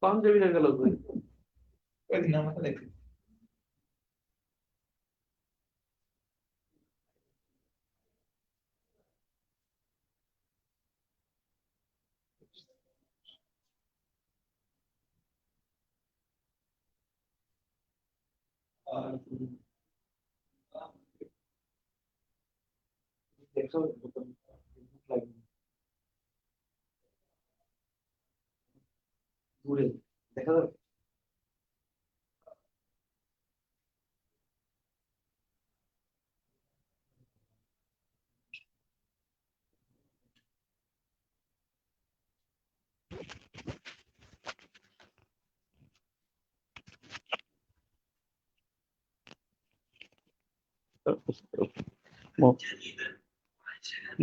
পাঞ্জাবিটা গেল কই? দেখো দূরে দেখা যাবে।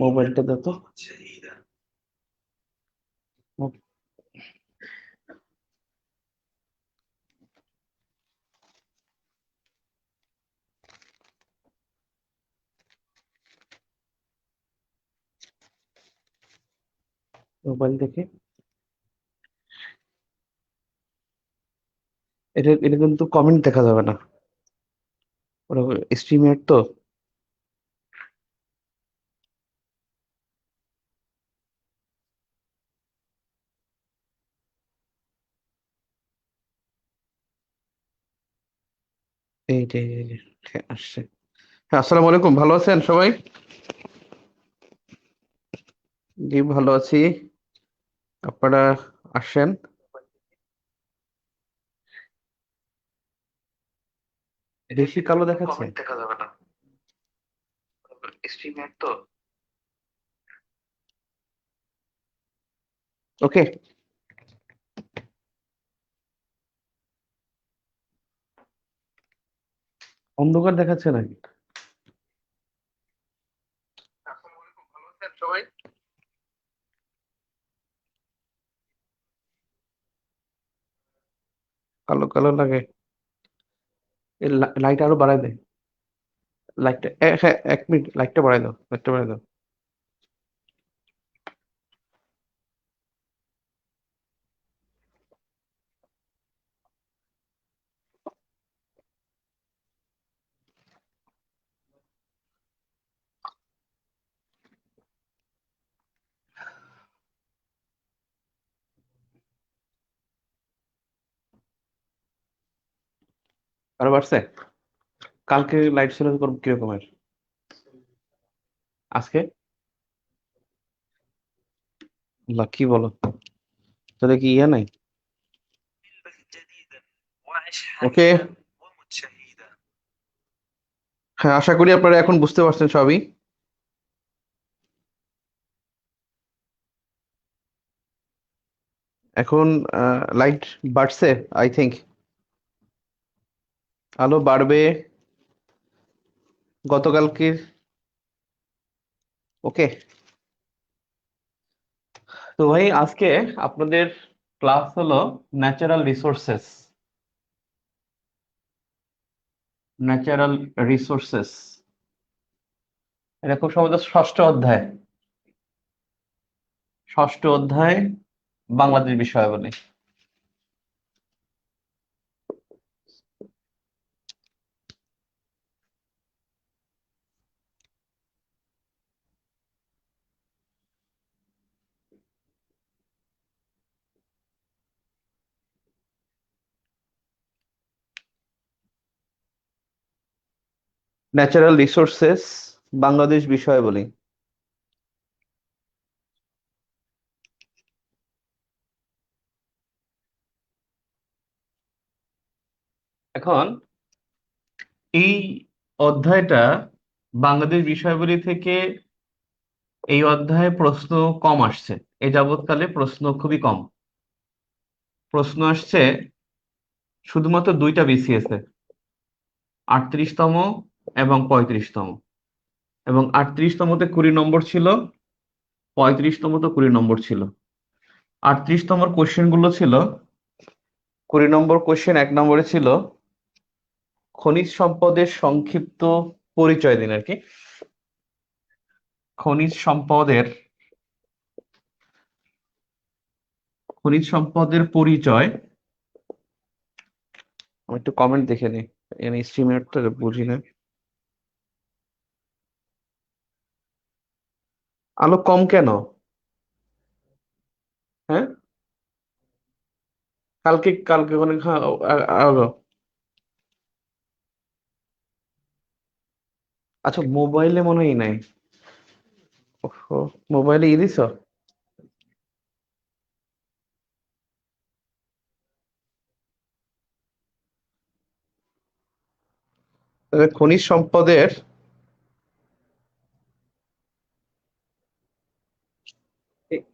মোবাইলটা দাও তো। মোবাইল দেখে এটা এটা কিন্তু কমেন্ট দেখা যাবে না, ওরা স্ট্রিমের তো। এই যে হ্যাঁ, আসছে। হ্যাঁ, আসসালামু আলাইকুম, ভালো আছেন সবাই? জি ভালো আছি। আপনারা আসেন। বেশি কালো দেখাচ্ছে, কমেন্ট দেখা যাবে না, স্ট্রিমের তো। ওকে, অন্ধকার দেখাচ্ছে নাকি? আসসালামু আলাইকুম, ভালো আছেন সবাই? কালো কালো লাগে। লাইট আরো বাড়ায় দে। লাইটটা হ্যাঁ, 1 মিনিট, লাইটটা বাড়ায় দাও, লাইটটা বাড়ায় দাও। আরো বাড়ছে। কালকে লাইট ছিল কিরকমের? আজকে কি বলো, তাহলে কি ইয়ে নাই? ওকে, হ্যাঁ আশা করি আপনারা এখন বুঝতে পারছেন সবই। এখন লাইট বাড়ছে, আই থিংক আলো বাড়বে গতকালকে। ওকে, তো ভাই আজকে আপনাদের ক্লাস হলো ন্যাচারাল রিসোর্সেস। ন্যাচারাল রিসোর্সেস, এটা খুব সম্ভবত ষষ্ঠ অধ্যায়। ষষ্ঠ অধ্যায় বাংলাদেশ বিষয়াবলী। ন্যাচারাল রিসোর্সেস বাংলাদেশ বিষয়াবলী। এখন এই অধ্যায়টা বাংলাদেশ বিষয়াবলী থেকে এই অধ্যায়ে প্রশ্ন কম আসছে। এই যাবৎকালে প্রশ্ন খুবই কম। প্রশ্ন আসছে শুধুমাত্র দুইটা বিসিএস এ, 38তম এবং 35তম। এবং 38তমতে 20 নম্বর ছিল, 35তমতে 20 নম্বর ছিল। 38তমর কোশ্চেন গুলো ছিল 20 নম্বর কোশ্চেন 1 নম্বরে ছিল খনিজ সম্পদের সংক্ষিপ্ত পরিচয় দিন আর কি। খনিজ সম্পদের খনিজ সম্পদের পরিচয়। আমি একটু কমেন্ট দেখে নিই, এখানে স্ট্রিমের তো বুঝি না। আলো কম কেন? হ্যাঁ, কালকে কালকে অনেক, হ্যাঁ, আলো। আচ্ছা, মোবাইলে মনে হয় নাই। ওহো, মোবাইলে দিছ। তাহলে খনিজ সম্পদের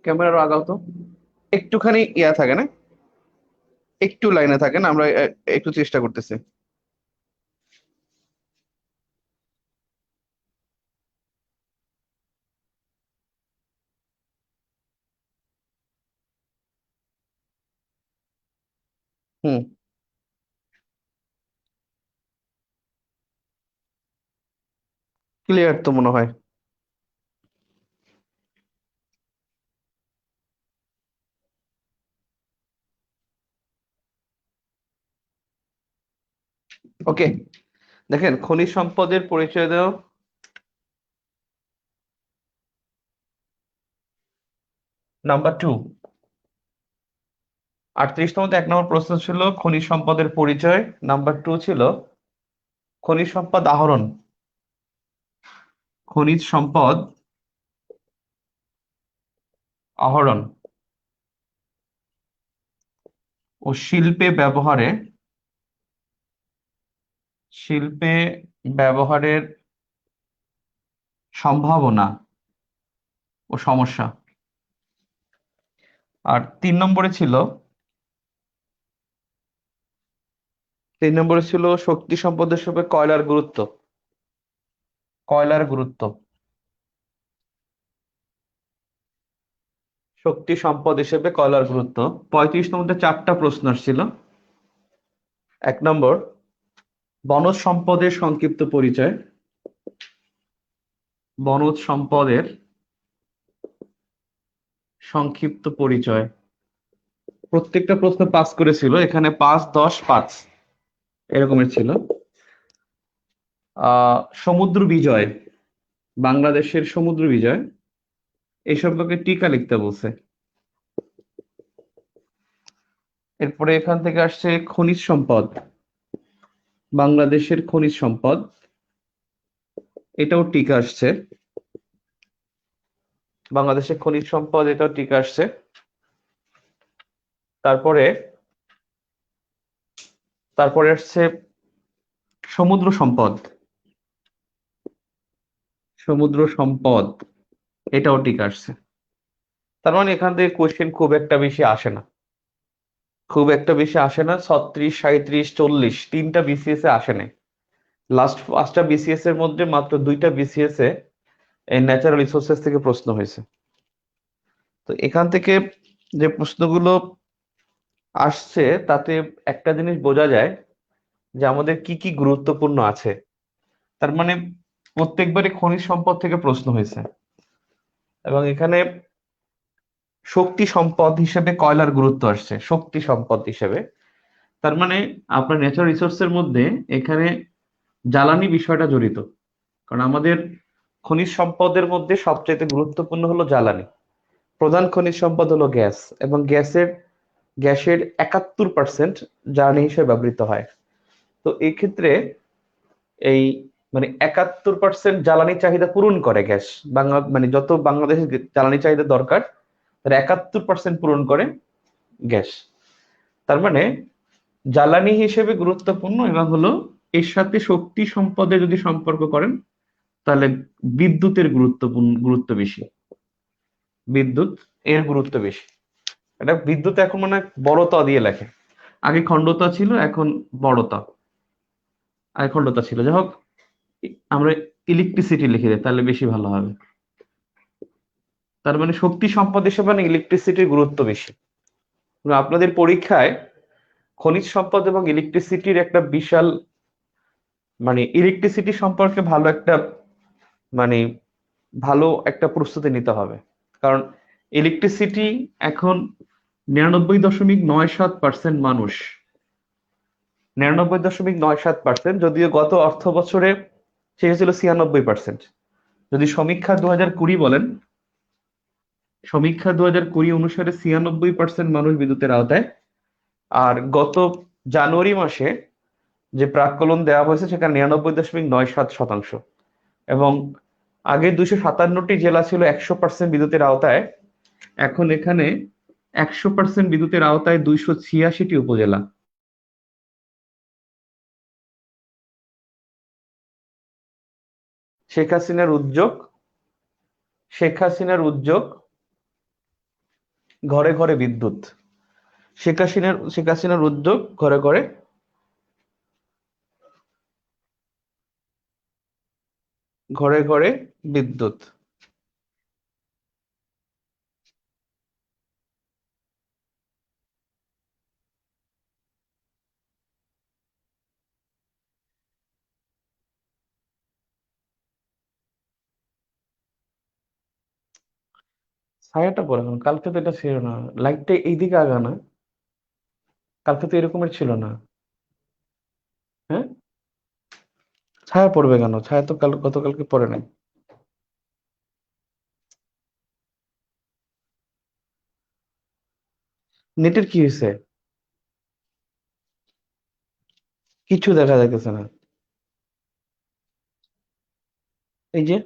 ক্যামেরা আগাও তো, একটুখানি ইয়া থাকে না, একটু লাইনে থাকেন, আমরা একটু চেষ্টা করতেছি। হুম, ক্লিয়ার তো মনে হয়। ওকে, দেখেন খনিজ সম্পদের পরিচয় দাও। নাম্বার 2, 38তম 1 নম্বর প্রশ্ন ছিল খনিজ সম্পদের পরিচয়। নাম্বার 2 ছিল খনিজ সম্পদ আহরণ, খনিজ সম্পদ আহরণ ও শিল্পে ব্যবহারের সম্ভাবনা ও সমস্যা। আর 3 নম্বরে ছিল শক্তি সম্পদের হিসেবে কয়লার গুরুত্ব। শক্তি সম্পদ হিসেবে কয়লার গুরুত্ব। 35তম 4টা প্রশ্ন আসছিল। 1 নম্বর, বনজ সম্পদের সংক্ষিপ্ত পরিচয়। বনজ সম্পদের সংক্ষিপ্ত পরিচয়। প্রত্যেকটা প্রশ্ন পাস করেছিল, এখানে 5, 10, 5 এরকমের ছিল। সমুদ্র বিজয়, বাংলাদেশের সমুদ্র বিজয়, এই সম্পর্কে টিকা লিখতে বলছে। এরপরে এখান থেকে আসছে খনিজ সম্পদ, বাংলাদেশের খনিজ সম্পদ, এটাও টিকা আসছে। বাংলাদেশের খনিজ সম্পদ, এটাও টিকা আসছে। তারপরে তারপরে আসছে সমুদ্র সম্পদ, সমুদ্র সম্পদ, এটাও টিকা আসছে। তার মানে এখান থেকে কোশ্চেন খুব একটা বেশি আসে না 36, 37, 40, 3টা বিসিএস এ আসে নাই। লাস্ট 5টা বিসিএস এর মধ্যে মাত্র 2টা বিসিএস এ এই ন্যাচারাল রিসোর্সেস থেকে প্রশ্ন হয়েছে। তো এখান থেকে যে প্রশ্নগুলো আসছে তাতে একটা জিনিস বোঝা যায় যে আমাদের কি কি গুরুত্বপূর্ণ আছে। তার মানে প্রত্যেকবারই খনিজ সম্পদ থেকে প্রশ্ন হয়েছে, এবং এখানে শক্তি সম্পদ হিসেবে কয়লার গুরুত্ব আসছে শক্তি সম্পদ হিসেবে। তার মানে আপনার ন্যাচারাল রিসোর্সের মধ্যে এখানে জ্বালানি বিষয়টা জড়িত। কারণ আমাদের খনিজ সম্পদের মধ্যে সবচেয়ে গুরুত্বপূর্ণ হলো জ্বালানি। প্রধান খনিজ সম্পদ হলো গ্যাস, এবং গ্যাসের 71% জ্বালানি হিসেবে ব্যবহৃত হয়। তো এই ক্ষেত্রে এই মানে 71% জ্বালানি চাহিদা পূরণ করে গ্যাস। মানে যত বাংলাদেশের জ্বালানি চাহিদা দরকার তার 71% পূরণ করে গ্যাস। তার মানে জ্বালানি হিসেবে গুরুত্বপূর্ণ, এবং হলো এর সাথে শক্তি সম্পদে যদি সম্পর্ক করেন তাহলে বিদ্যুতের গুরুত্ব বেশি। বিদ্যুৎ এর গুরুত্ব বেশি। এটা বিদ্যুৎ এখন মানে বড় ত দিয়ে লেখে, আগে খণ্ডতা ছিল, এখন বড়তা। আগে খণ্ডতা ছিল, যাই হোক, আমরা ইলেকট্রিসিটি লিখে দিই তাহলে বেশি ভালো হবে। তার মানে শক্তি সম্পদ হিসেবে ইলেকট্রিসিটির গুরুত্ব বেশি। আপনাদের পরীক্ষায় খনিজ সম্পদ এবং ইলেকট্রিসিটির একটা বিশাল, মানে ইলেকট্রিসিটি সম্পর্কে মানে ভালো একটা প্রস্তুতি নিতে হবে। কারণ ইলেকট্রিসিটি এখন 99.97% মানুষ, 99.97%, যদিও গত অর্থ বছরে সেটা ছিল 96%। যদি সমীক্ষা 2020 অনুসারে 96% মানুষ বিদ্যুতের আওতায়। আর গত জানুয়ারি মাসে যে প্রাক্কলন দেওয়া হয়েছে সেখানে 99.97%। এবং আগে 257টি জেলা ছিল 100% বিদ্যুতের আওতায়, এখন এখানে 100% বিদ্যুতের আওতায় 286টি উপজেলা। শেখ হাসিনার উদ্যোগ শেখ হাসিনার উদ্যোগ ঘরে ঘরে বিদ্যুৎ। শেখ হাসিনার উদ্যোগ ঘরে ঘরে ঘরে ঘরে বিদ্যুৎ। ছায়াটা পড়ে কেন? কালকে তো এটা ছিল না, লাইটটা এইদিকে আগানা, কালকে তো এরকমের ছিল না। হ্যাঁ, ছায়া পড়বে কেন? ছায়া তো গতকালকে পড়ে নাই। নেটের কি হয়েছে? কিছু দেখা যাইতেছে না। এই যে,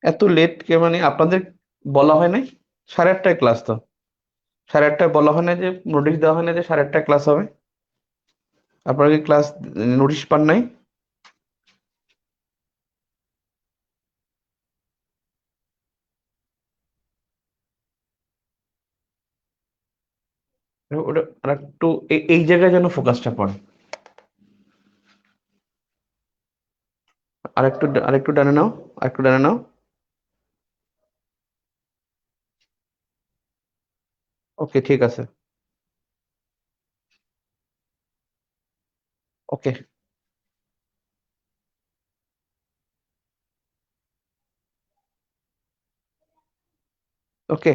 এত লেট কে? মানে আপনাদের বলা হয় নাই? 8:30টায় ক্লাস তো। 8:30টায় বলা হয় না যে, নোটিশ দেওয়া হয় না যে 8:30টায় ক্লাস হবে? আপনারা কি ক্লাস নোটিশ পান নাই? ওটা আর একটু এই জায়গায় যেন ফোকাসটা পড়ে। আরেকটু ডানে নাও, আরেকটু ডানে নাও। ওকে, ঠিক আছে। ওকে। ওকে,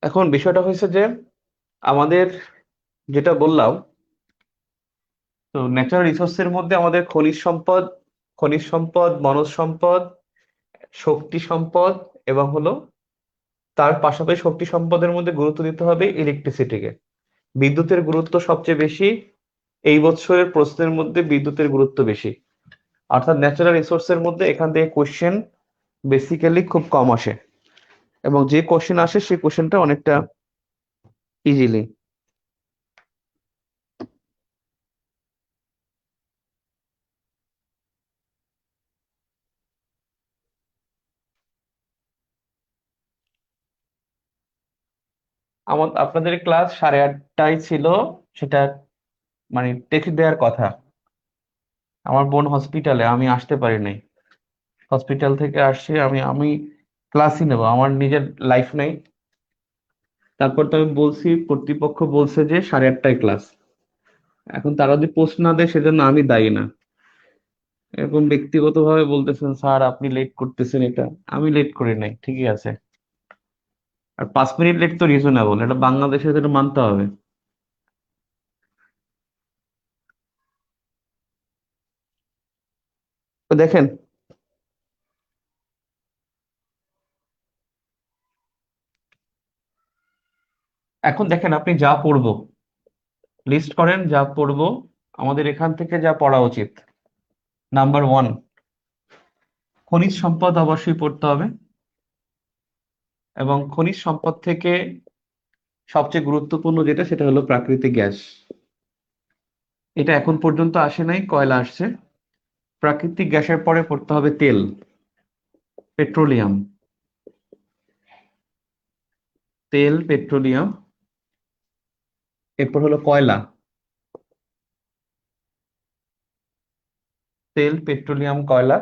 এখন বিষয়টা হয়েছে যে আমাদের, যেটা বললাম, তো ন্যাচারাল রিসোর্সের মধ্যে আমাদের খনিজ সম্পদ, বনজ সম্পদ, শক্তি সম্পদ, এবং হলো তার পাশাপাশি শক্তি সম্পদের মধ্যে গুরুত্ব দিতে হবে ইলেকট্রিসিটিকে। বিদ্যুতের গুরুত্ব সবচেয়ে বেশি। এই বছরের প্রশ্নের মধ্যে বিদ্যুতের গুরুত্ব বেশি। অর্থাৎ ন্যাচারাল রিসোর্সের মধ্যে এখান থেকে কোশ্চেন বেসিক্যালি খুব কম আসে, এবং যে কোশ্চেন আসে সেই কোশ্চেনটা অনেকটা ইজিলি। আপনাদের ক্লাস 8:30টায় ছিল, সেটা মানে টেক্সট দেওয়ার কথা। আমার বোন হসপিটালে, আমি আসতে পারি নাই। হসপিটাল থেকে আসছি, আমি আমি ক্লাসই নেবো, আমার নিজের লাইফ নেই। তারপর তো আমি বলছি, কর্তৃপক্ষ বলছে যে 8:30টায় ক্লাস। এখন তারা যদি পোস্ট না দেয় সেজন্য আমি দায়ী না। এরকম ব্যক্তিগতভাবে বলতেছেন, স্যার আপনি লেট করতেছেন, এটা আমি লেট করি নাই, ঠিকই আছে। আর 5 মিনিট লেট তো রিজনেবল, এটা বাংলাদেশে, এটা মানতে হবে। তো দেখেন, এখন দেখেন আপনি যা পড়বো, লিস্ট করেন যা পড়বো। আমাদের এখান থেকে যা পড়া উচিত: নাম্বার 1, খনিজ সম্পদ অবশ্যই পড়তে হবে, এবং খনিজ সম্পদ থেকে সবচেয়ে গুরুত্বপূর্ণ যেটা সেটা হলো প্রাকৃতিক গ্যাস। এটা এখন পর্যন্ত আসে নাই, কয়লা আসছে। প্রাকৃতিক গ্যাসের পরে পড়তে হবে তেল, পেট্রোলিয়াম। তেল, পেট্রোলিয়াম, এরপর হলো কয়লা। তেল, পেট্রোলিয়াম, কয়লা,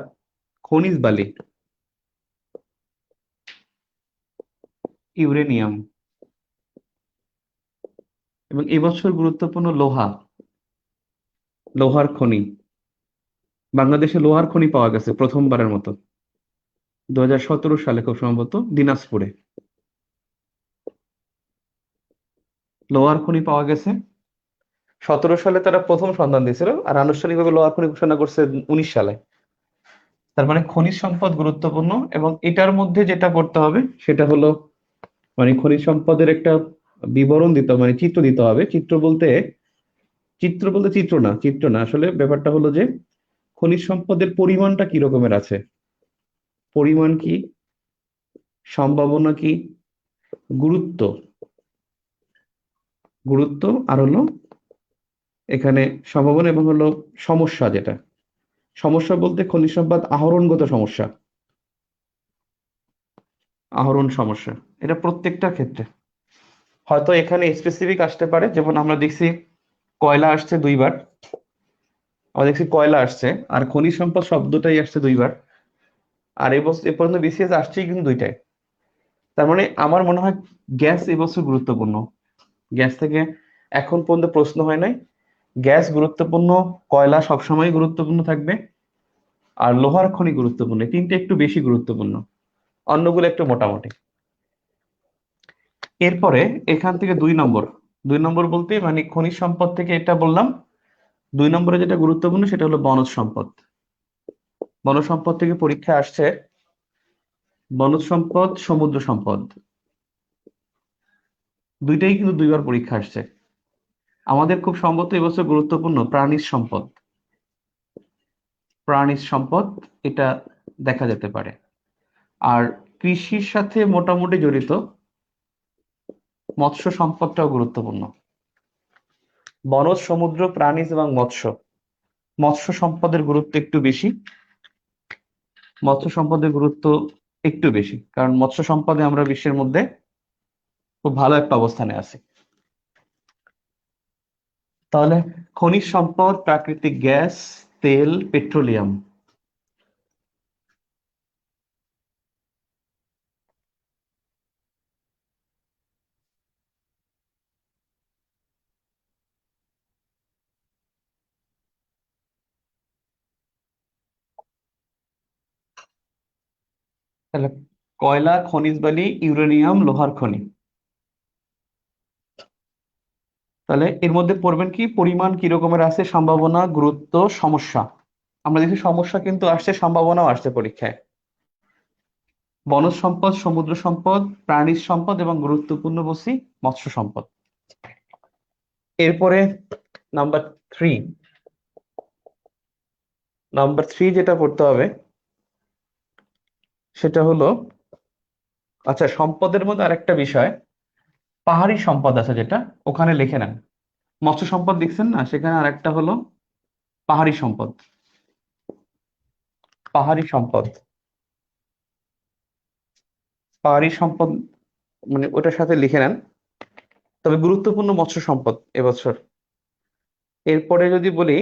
খনিজ বালি, ইউরেনিয়াম, এবং এবছর গুরুত্বপূর্ণ লোহা, লোহার খনি। বাংলাদেশে লোহার খনি পাওয়া গেছে প্রথমবারের মতো 2017 সালে, খুব সম্ভবত দিনাজপুরে লোহার খনি পাওয়া গেছে। 2017 সালে তারা প্রথম সন্ধান দিয়েছিল, আর আনুষ্ঠানিকভাবে লোহার খনি ঘোষণা করছে 2019 সালে। তার মানে খনিজ সম্পদ গুরুত্বপূর্ণ, এবং এটার মধ্যে যেটা করতে হবে সেটা হলো মানে খনিজ সম্পদের একটা বিবরণ দিতে হবে, মানে চিত্র দিতে হবে। চিত্র বলতে আসলে ব্যাপারটা হলো যে খনিজ সম্পদের পরিমাণটা কি রকমের আছে, পরিমাণ কি, সম্ভাবনা কি, গুরুত্ব, গুরুত্ব আর হলো এখানে সম্ভাবনা, এবং হলো সমস্যা। যেটা সমস্যা বলতে খনিজ সম্পদ আহরণগত সমস্যা, আহরণ সমস্যা, এটা প্রত্যেকটা ক্ষেত্রে। হয়তো এখানে স্পেসিফিক আসতে পারে, যেমন আমরা দেখছি কয়লা আসছে 2 বার, আমরা দেখছি কয়লা আসছে, আর খনিজ সম্পদ শব্দটাই আসছে 2 বার। আর এবছর এ পর্যন্ত বিসিএস আসছেই কিন্তু 2টায়। তার মানে আমার মনে হয় গ্যাস এবছর গুরুত্বপূর্ণ। গ্যাস থেকে এখন পর্যন্ত প্রশ্ন হয় নাই। গ্যাস গুরুত্বপূর্ণ, কয়লা সবসময় গুরুত্বপূর্ণ থাকবে, আর লোহার খনি গুরুত্বপূর্ণ। এই তিনটে একটু বেশি গুরুত্বপূর্ণ, অন্যগুলো একটু মোটামুটি। এরপরে এখান থেকে 2 নম্বর, 2 নম্বর বলতে মানে খনিজ সম্পদ থেকে এটা বললাম। 2 নম্বরে যেটা গুরুত্বপূর্ণ সেটা হলো বনজ সম্পদ। বনজ সম্পদ থেকে পরীক্ষা আসছে বনজ সম্পদ, সমুদ্র সম্পদ, দুইটাই কিন্তু 2 বার পরীক্ষা আসছে। আমাদের খুব সম্ভবত এবছর গুরুত্বপূর্ণ প্রাণীজ সম্পদ, প্রাণীজ সম্পদ, এটা দেখা যেতে পারে। আর কৃষির সাথে মোটামুটি জড়িত মৎস্য সম্পদটাও গুরুত্বপূর্ণ। বনজ, সমুদ্র, প্রাণীজ এবং মৎস্য। মৎস্য সম্পদের গুরুত্ব একটু বেশি, মৎস্য সম্পদের গুরুত্ব একটু বেশি, কারণ মৎস্য সম্পদে আমরা বিশ্বের মধ্যে খুব ভালো একটা অবস্থানে আছি। তাহলে খনিজ সম্পদ, প্রাকৃতিক গ্যাস, তেল, পেট্রোলিয়াম। তাহলে কয়লা, খনিজ বালি, ইউরেনিয়াম, লোহার খনি। তাহলে এর মধ্যে পড়বেন কি, পরিমাণ কি রকমের আছে, সম্ভাবনা, গুরুত্ব, সমস্যা। আমরা দেখি সমস্যা কিন্তু আসছে, সম্ভাবনাও আসছে পরীক্ষায়। বনজ সম্পদ, সমুদ্র সম্পদ, প্রাণীজ সম্পদ এবং গুরুত্বপূর্ণ বলছি মৎস্য সম্পদ। এরপরে নাম্বার 3, যেটা পড়তে হবে সেটা হলো, আচ্ছা সম্পদের মধ্যে আরেকটা বিষয়, পাহাড়ি সম্পদ আছে যেটা, ওখানে লিখে নেন। মৎস্য সম্পদ দেখছেন না, সেখানে আরেকটা হলো পাহাড়ি সম্পদ। পাহাড়ি সম্পদ, পাহাড়ি সম্পদ মানে ওটার সাথে লিখে নেন। তবে গুরুত্বপূর্ণ মৎস্য সম্পদ এবছর। এরপরে যদি বলি,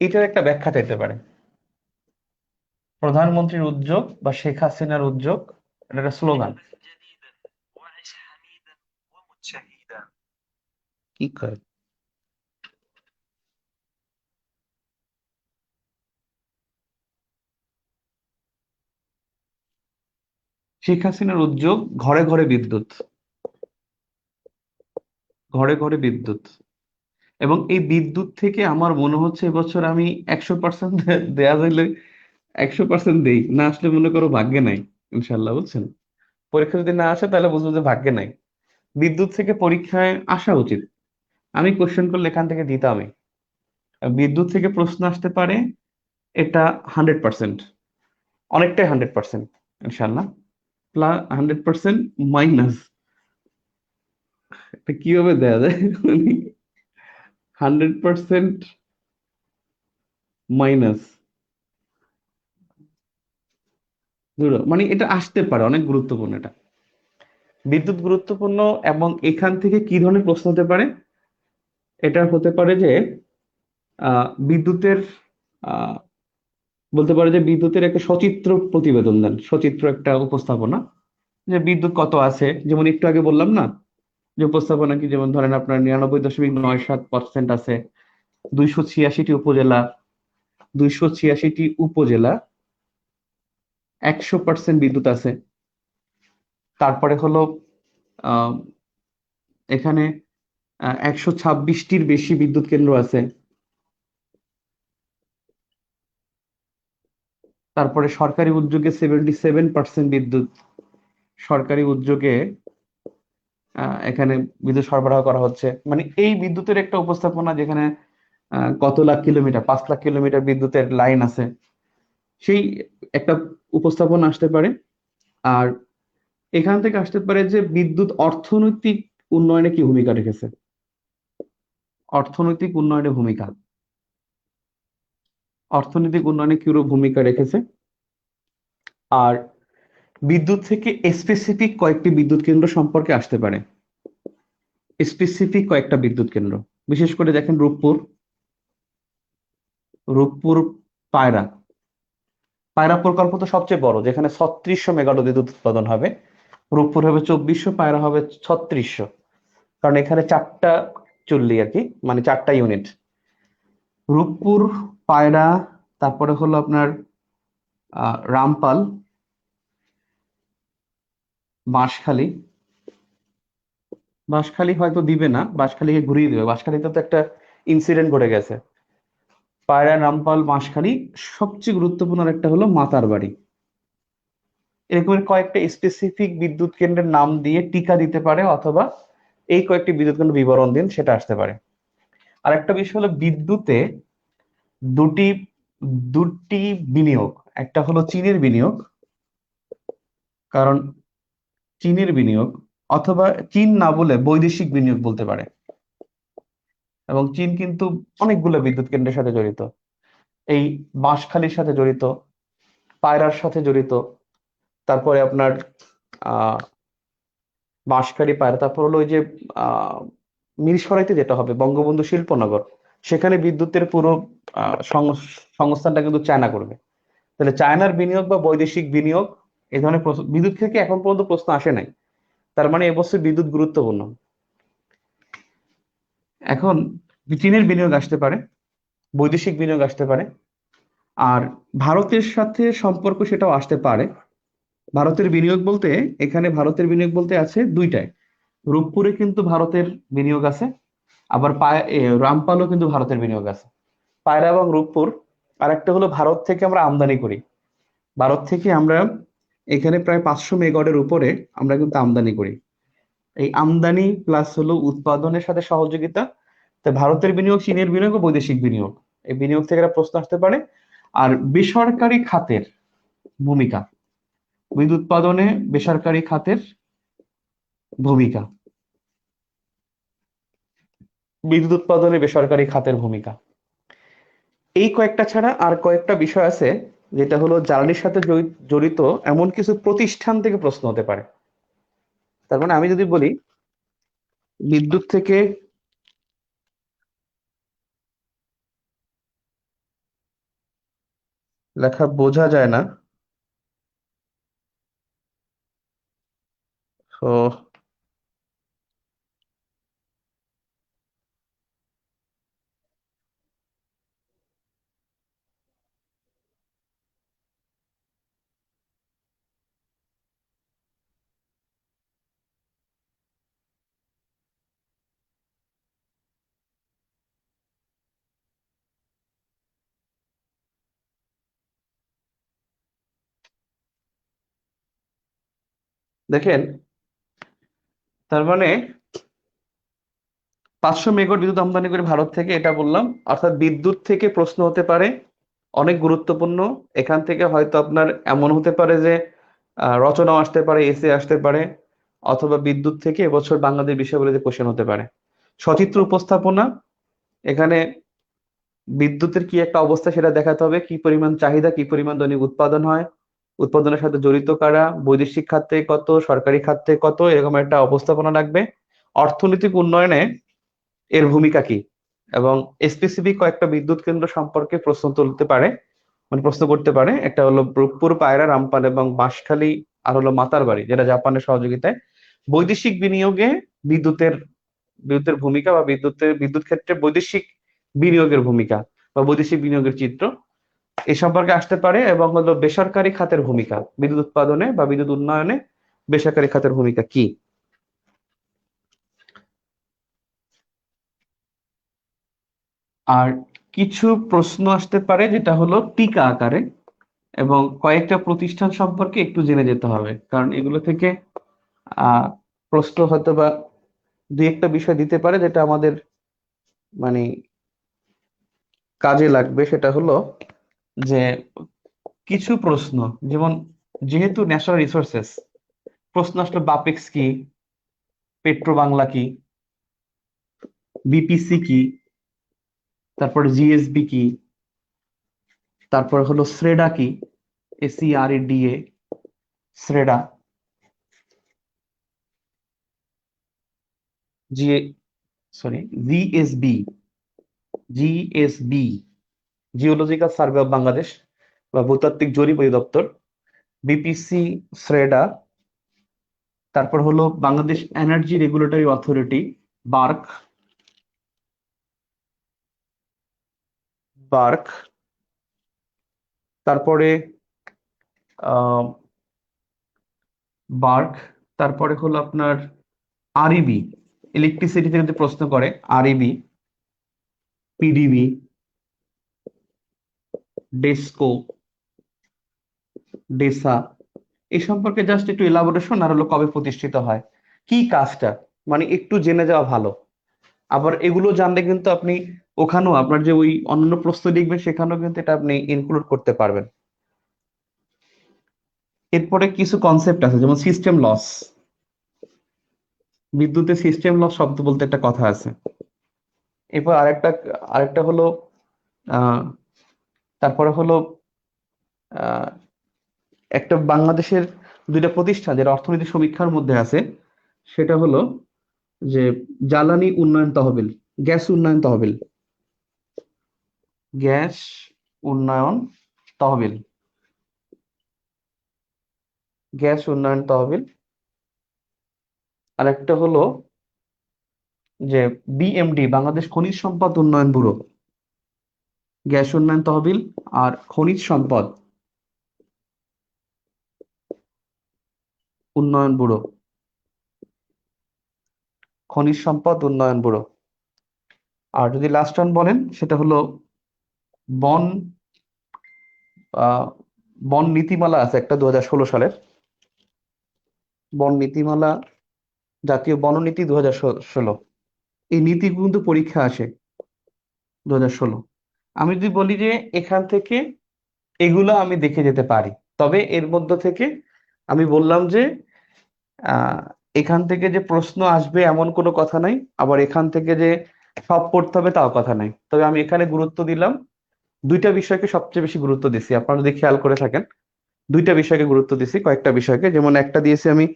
এটার একটা ব্যাখ্যা চাইতে পারে, প্রধানমন্ত্রীর উদ্যোগ বা শেখ হাসিনার উদ্যোগ, এটা একটা স্লোগান। কি কয়, শেখ হাসিনার উদ্যোগ, ঘরে ঘরে বিদ্যুৎ, ঘরে ঘরে বিদ্যুৎ। এবং এই বিদ্যুৎ থেকে আমার মনে হচ্ছে এবছর আমি 100% দেয়া যাইলে 100% দেই, না আসলে মনে করো ভাগ্যে নাই। ইনশাল্লাহ, বুঝছেন, পরীক্ষা যদি না আসে তাহলে বুঝবো যে ভাগ্যে নাই। বিদ্যুৎ থেকে পরীক্ষায় আসা উচিত, আমি কোশ্চেন করলে এখান থেকে দিতামই। বিদ্যুৎ থেকে প্রশ্ন আসতে পারে, এটা 100%, অনেকটাই 100% ইনশাল্লাহ। প্লাস 100% মাইনাস, এটা কিভাবে দেয়া যায়? 100% মাইনাস, মানে এটা আসতে পারে, অনেক গুরুত্বপূর্ণ এটা। বিদ্যুৎ গুরুত্বপূর্ণ, এবং এখান থেকে কি ধরনের প্রশ্ন হতে পারে? এটা হতে পারে যে বিদ্যুতের আহ বলতে পারে যে বিদ্যুতের একটা সচিত্র প্রতিবেদন দেন, সচিত্র একটা উপস্থাপনা, যে বিদ্যুৎ কত আছে, যেমন একটু আগে বললাম না যে উপস্থাপনা কি, যেমন ধরেন আপনার 99.97% আছে, 286টি উপজেলা, 286টি উপজেলা, 100% বিদ্যুৎ আছে। তারপরে হলো আহ এখানে 126টির বেশি বিদ্যুৎ কেন্দ্র আছে। তারপরে সরকারি উদ্যোগে 77% বিদ্যুৎ, সরকারি উদ্যোগে এখানে বিদ্যুৎ সরবরাহ করা হচ্ছে। মানে এই বিদ্যুতের একটা উপস্থাপনা, যেখানে কত লাখ কিলোমিটার, 5 লাখ কিলোমিটার বিদ্যুতের লাইন আছে, সেই একটা উপস্থাপনা আসতে পারে। আর এখান থেকে আসতে পারে যে বিদ্যুৎ অর্থনৈতিক উন্নয়নে কি ভূমিকা রেখেছে, অর্থনৈতিক উন্নয়নে ভূমিকা, অর্থনৈতিক উন্নয়নে কি ভূমিকা রেখেছে। আর বিদ্যুৎ থেকে স্পেসিফিক কয়েকটি বিদ্যুৎ কেন্দ্র সম্পর্কে আসতে পারে, স্পেসিফিক কয়েকটা বিদ্যুৎ কেন্দ্র, বিশেষ করে দেখেন রূপপুর, রূপপুর পায়রা, পায়রা প্রকল্প তো সবচেয়ে বড়, যেখানে 3600 মেগাওয়াট বিদ্যুৎ উৎপাদন হবে। রূপপুর হবে 2400, পায়রা হবে 3600, কারণ এখানে চারটা চুল্লি আর কি, মানে চারটা ইউনিট। রূপপুর, পায়রা, তারপরে হলো আপনার রামপাল, বাঁশখালী। বাঁশখালী হয়তো দিবে না, বাঁশখালীকে ঘুরিয়ে দিবে, বাঁশখালীতে তো একটা ইনসিডেন্ট ঘটে গেছে। পায়রা, রামপাল, বাঁশখালী। সবচেয়ে গুরুত্বপূর্ণ একটা হলো মাতারবাড়ি। এরকম কয়েকটা স্পেসিফিক বিদ্যুৎ কেন্দ্রের নাম দিয়ে টিকা দিতে পারে, অথবা এই কয়েকটি বিদ্যুৎ কেন্দ্র বিবরণ দিন, সেটা আসতে পারে। আর একটা বিষয় হলো বিদ্যুতে দুটি দুটি বিনিয়োগ, একটা হলো চীনের বিনিয়োগ, কারণ চীনের বিনিয়োগ, অথবা চীন না বলে বৈদেশিক বিনিয়োগ বলতে পারে। এবং চীন কিন্তু অনেকগুলো বিদ্যুৎ কেন্দ্রের সাথে জড়িত, এই বাঁশখালীর সাথে জড়িত, পায়রার সাথে জড়িত, তারপরে আপনার আহ বাঁশখালী, পায়রা, তারপর হলো ওই যে আহ মিরসরাইতে যেটা হবে বঙ্গবন্ধু শিল্পনগর, সেখানে বিদ্যুতের পুরো সংস্থানটা কিন্তু চায়না করবে। তাহলে চায়নার বিনিয়োগ বা বৈদেশিক বিনিয়োগ, এই ধরনের বিদ্যুৎ থেকে এখন পর্যন্ত প্রশ্ন আসে নাই, তার মানে এবছর বিদ্যুৎ গুরুত্বপূর্ণ। এখন চীনের বিনিয়োগ আসতে পারে, বৈদেশিক বিনিয়োগ আসতে পারে। আর ভারতের সাথে সম্পর্ক, সেটাও আসতে পারে। ভারতের বিনিয়োগ বলতে, এখানে ভারতের বিনিয়োগ বলতে আছে দুইটায়। রূপপুরে কিন্তু ভারতের বিনিয়োগ আছে, আবার রামপালও কিন্তু ভারতের বিনিয়োগ আছে, পায়রা এবং রূপপুর। আর একটা হলো ভারত থেকে আমরা আমদানি করি, ভারত থেকে আমরা এখানে প্রায় 500 মেগাওয়াটের উপরে আমরা কিন্তু আমদানি করি। এই আমদানি প্লাস হলো উৎপাদনের সাথে সহযোগিতা, তো ভারতের বিনিয়োগ, চীনের বিনিয়োগ ও বৈদেশিক বিনিয়োগ, এই বিনিয়োগ থেকে একটা প্রশ্ন আসতে পারে। আর বেসরকারি খাতের ভূমিকা, বিদ্যুৎ উৎপাদনে বেসরকারি খাতের ভূমিকা, বিদ্যুৎ উৎপাদনে বেসরকারি খাতের ভূমিকা। এই কয়েকটা ছাড়া আর কয়েকটা বিষয় আছে, যেটা হলো জ্বালানির সাথে জড়িত এমন কিছু প্রতিষ্ঠান থেকে প্রশ্ন হতে পারে। তার মানে আমি যদি বলি বিদ্যুৎ থেকে, লেখা বোঝা যায় না, তো দেখেন, তার মানে 500 মেগাওয়াট বিদ্যুৎ আমদানি করে ভারত থেকে, এটা বললাম। অর্থাৎ বিদ্যুৎ থেকে প্রশ্ন হতে পারে, অনেক গুরুত্বপূর্ণ। এখান থেকে হয়তো আপনার এমন হতে পারে যে রচনাও আসতে পারে, এসে আসতে পারে, অথবা বিদ্যুৎ থেকে এবছর বাংলাদেশ বিষয়াবলীতে কোশ্চেন হতে পারে। সচিত্র উপস্থাপনা, এখানে বিদ্যুতের কি একটা অবস্থা সেটা দেখাতে হবে, কি পরিমাণ চাহিদা, কি পরিমাণ দৈনিক উৎপাদন হয়, উৎপাদনের সাথে জড়িত কারা, বৈদেশিক খাতে কত, সরকারি খাতে কত, এরকম একটা উপস্থাপনা লাগবে। অর্থনৈতিক উন্নয়নে এর ভূমিকা কি, এবং স্পেসিফিক কয়েকটা বিদ্যুৎ কেন্দ্র সম্পর্কে প্রশ্ন তুলতে পারে, মানে প্রশ্ন করতে পারে। একটা হলো রূপপুর, পায়রা, রামপাল এবং বাঁশখালী, আর হলো মাতারবাড়ি, যেটা জাপানের সহযোগিতায়। বৈদেশিক বিনিয়োগে বিদ্যুতের বিদ্যুতের ভূমিকা, বা বিদ্যুৎ ক্ষেত্রে বৈদেশিক বিনিয়োগের ভূমিকা বা বৈদেশিক বিনিয়োগের চিত্র এ সম্পর্কে আসতে পারে। এবং হলো বেসরকারি খাতের ভূমিকা বিদ্যুৎ উৎপাদনে বা বিদ্যুৎ উন্নয়নে, বেসরকারি খাতের ভূমিকা কি। আর কিছু প্রশ্ন আসতে পারে যেটা হলো টিকা আকারে, এবং কয়েকটা প্রতিষ্ঠান সম্পর্কে একটু জেনে যেতে হবে, কারণ এগুলো থেকে আহ প্রশ্ন হয়তো বা দুই একটা বিষয় দিতে পারে যেটা আমাদের মানে কাজে লাগবে। সেটা হলো যে কিছু প্রশ্ন, যেমন যেহেতু ন্যাশনাল রিসোর্সেস, প্রশ্ন আসলে বাপেক্স কি, পেট্রো বাংলা কি, বিপিসি কি, তারপরে জিএসবি কি, তারপর হলো স্রেডা কি, SEREDA, SREDA, G sorry GSB, GSB geological survey of Bangladesh বা ভূতাত্ত্বিক জরিপ অধিদপ্তর, বিপিসি, স্রেডা, তারপর হলো Bangladesh energy regulatory authority, BERC, BERC, তারপরে আহ বার্ক, তারপরে হলো আপনার আরইবি, ইলেকট্রিসিটি থেকে যদি প্রশ্ন করে, আরইবি, পিডিবি, ডেস্কো, ডেসা, এই সম্পর্কে জাস্ট একটু এলাবোরেশন, আর হলো কবে প্রতিষ্ঠিত হয়, কি কাজটা, মানে একটু জেনে যাওয়া ভালো। আবার এগুলো জানলে কিন্তু আপনি ওখানেও আপনার যে ওই অন্যান্য প্রশ্ন লিখবেন সেখানেও কিন্তু এটা আপনি ইনক্লুড করতে পারবেন। এরপরে কিছু কনসেপ্ট আছে, যেমন সিস্টেম লস। বিদ্যুতের সিস্টেম লস শব্দ বলতে একটা কথা আছে। এরপর আরেকটা আরেকটা হলো আহ তারপরে হলো আহ একটা বাংলাদেশের দুইটা প্রতিষ্ঠান যেটা অর্থনৈতিক সমীক্ষার মধ্যে আছে, সেটা হলো যে জ্বালানি উন্নয়ন তহবিল, গ্যাস উন্নয়ন তহবিল, গ্যাস উন্নয়ন তহবিল, গ্যাস উন্নয়ন তহবিল। আর একটা হলো যে BMD, বাংলাদেশ খনিজ সম্পদ উন্নয়ন ব্যুরো, গ্যাস উন্নয়ন তহবিল আর খনিজ সম্পদ উন্নয়ন ব্যুরো, খনিজ সম্পদ উন্নয়ন ব্যুরো। আর যদি লাস্ট ওয়ান বলেন সেটা হলো বন আহ, বন নীতিমালা আছে একটা 2016 সালের, বন নীতিমালা, জাতীয় বননীতি 2016। এই নীতি কিন্তু পরীক্ষা আসে 2016। আমি যদি বলি যে এখান থেকে এগুলো আমি দেখে যেতে পারি, তবে এর মধ্য থেকে আমি বললাম যে আহ এখান থেকে যে প্রশ্ন আসবে এমন কোনো কথা নাই, আবার এখান থেকে যে সব পড়তে হবে তাও কথা নাই। তবে আমি এখানে গুরুত্ব দিলাম দুইটা বিষয়কে, সবচেয়ে বেশি গুরুত্ব দিছি, আপনারা যদি খেয়াল করে থাকেন দুইটা বিষয়কে গুরুত্ব দিছি, কয়েকটা বিষয়কে, যেমন একটা দিয়েছি আমি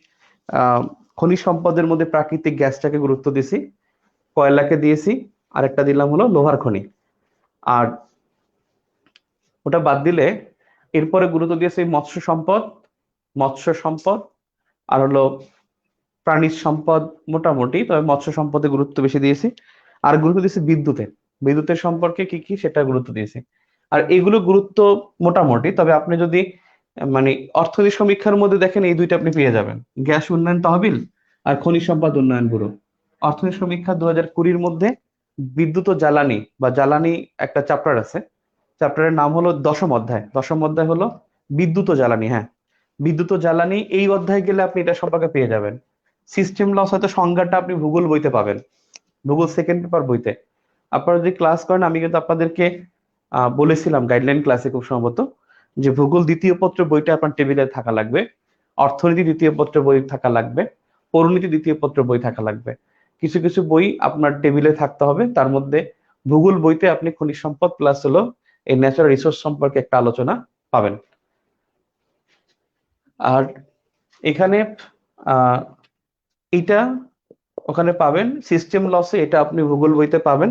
আহ খনিজ সম্পদের মধ্যে প্রাকৃতিক গ্যাসটাকে গুরুত্ব দিছি, কয়লাকে দিয়েছি, আর একটা দিলাম হলো লোহার খনি। আর ওটা বাদ দিলে এরপরে গুরুত্ব দিয়েছি মৎস্য সম্পদ আর হলো প্রাণীজ সম্পদ মোটামুটি, তবে মৎস্য সম্পদে গুরুত্ব বেশি দিয়েছি। আর গুরুত্ব দিয়েছি বিদ্যুতের সম্পর্কে কি কি সেটা গুরুত্ব দিয়েছি। আর এগুলো গুরুত্ব মোটামুটি, তবে আপনি যদি মানে অর্থনীতি সমীক্ষার মধ্যে দেখেন এই দুইটা আপনি পেয়ে যাবেন, গ্যাস উন্নয়ন তহবিল আর খনিজ সম্পদ উন্নয়ন ব্যুরো। অর্থনীতি সমীক্ষা 2020 মধ্যে বিদ্যুৎ ও জ্বালানি বা জ্বালানি একটা চ্যাপ্টার আছে, চ্যাপ্টারের নাম হলো দশম অধ্যায় হলো বিদ্যুৎ ও জ্বালানি। হ্যাঁ, বিদ্যুৎ ও জ্বালানি, এই অধ্যায়ে গেলে আপনি এটা সম্পর্কে পেয়ে যাবেন। সিস্টেম লস হয়তো সংজ্ঞাটা আপনি ভূগোল বইতে পাবেন, ভূগোল সেকেন্ড পেপার বইতে। আপনারা যদি ক্লাস করেন, আমি কিন্তু আপনাদেরকে বলেছিলাম গাইডলাইন ক্লাসে খুব সম্ভবত, যে ভূগোল দ্বিতীয় পত্র বইটা আপনার টেবিলে থাকা লাগবে। অর্থনীতি দ্বিতীয় পত্রের বই থাকা লাগবে, পরিণীতি দ্বিতীয় পত্রের বই থাকা লাগবে। কিছু কিছু বই আপনার টেবিলে থাকতে হবে, তার মধ্যে ভূগোল বইতে আপনি খনিজ সম্পদ প্লাস হলো এই ন্যাচারাল রিসোর্স সম্পর্কে একটা আলোচনা পাবেন। আর এখানে এটা ওখানে পাবেন, সিস্টেম লসে এটা আপনি ভূগোল বইতে পাবেন।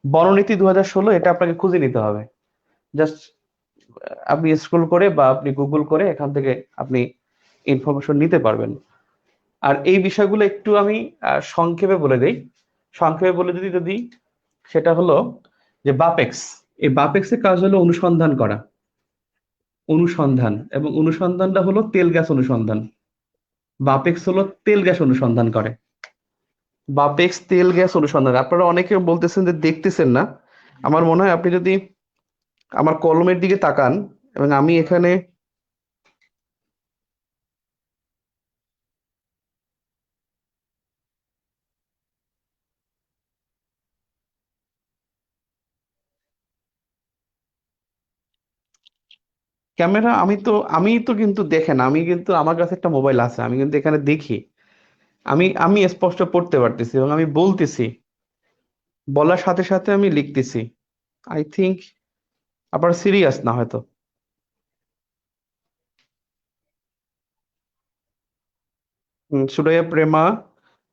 বননীতি 2016 এটা আপনাকে খুঁজে নিতে হবে, জাস্ট আপনি স্ক্রল করে বা আপনি গুগল করে এখান থেকে আপনি ইনফরমেশন নিতে পারবেন। আর এই বিষয়গুলো একটু আমি সংক্ষেপে বলে দেই। সংক্ষেপে বলে যদি সেটা হলো যে বাপেক্স, এই বাপেক্সের কাজ হলো অনুসন্ধান করা, অনুসন্ধান, এবং অনুসন্ধানটা হলো তেল গ্যাস অনুসন্ধান। বাপেক্স হলো তেল গ্যাস অনুসন্ধান করে, বাপেক্স তেল গ্যাস অনুসন্ধান। আপনারা অনেকে বলতেছেন যে দেখতেছেন না, আমার মনে হয় আপনি যদি আমার কলমের দিকে তাকান, এবং আমি এখানে ক্যামেরা, আমি তো কিন্তু দেখেন, আমি কিন্তু আমার কাছে একটা মোবাইল আছে, আমি কিন্তু এখানে দেখি, আমি আমি স্পষ্ট পড়তে পারতেছি এবং আমি বলতেছি, বলার সাথে সাথে আমি লিখতেছি। আই থিংক আপনারা সিরিয়াস না হয়তো। Suraiya Prema,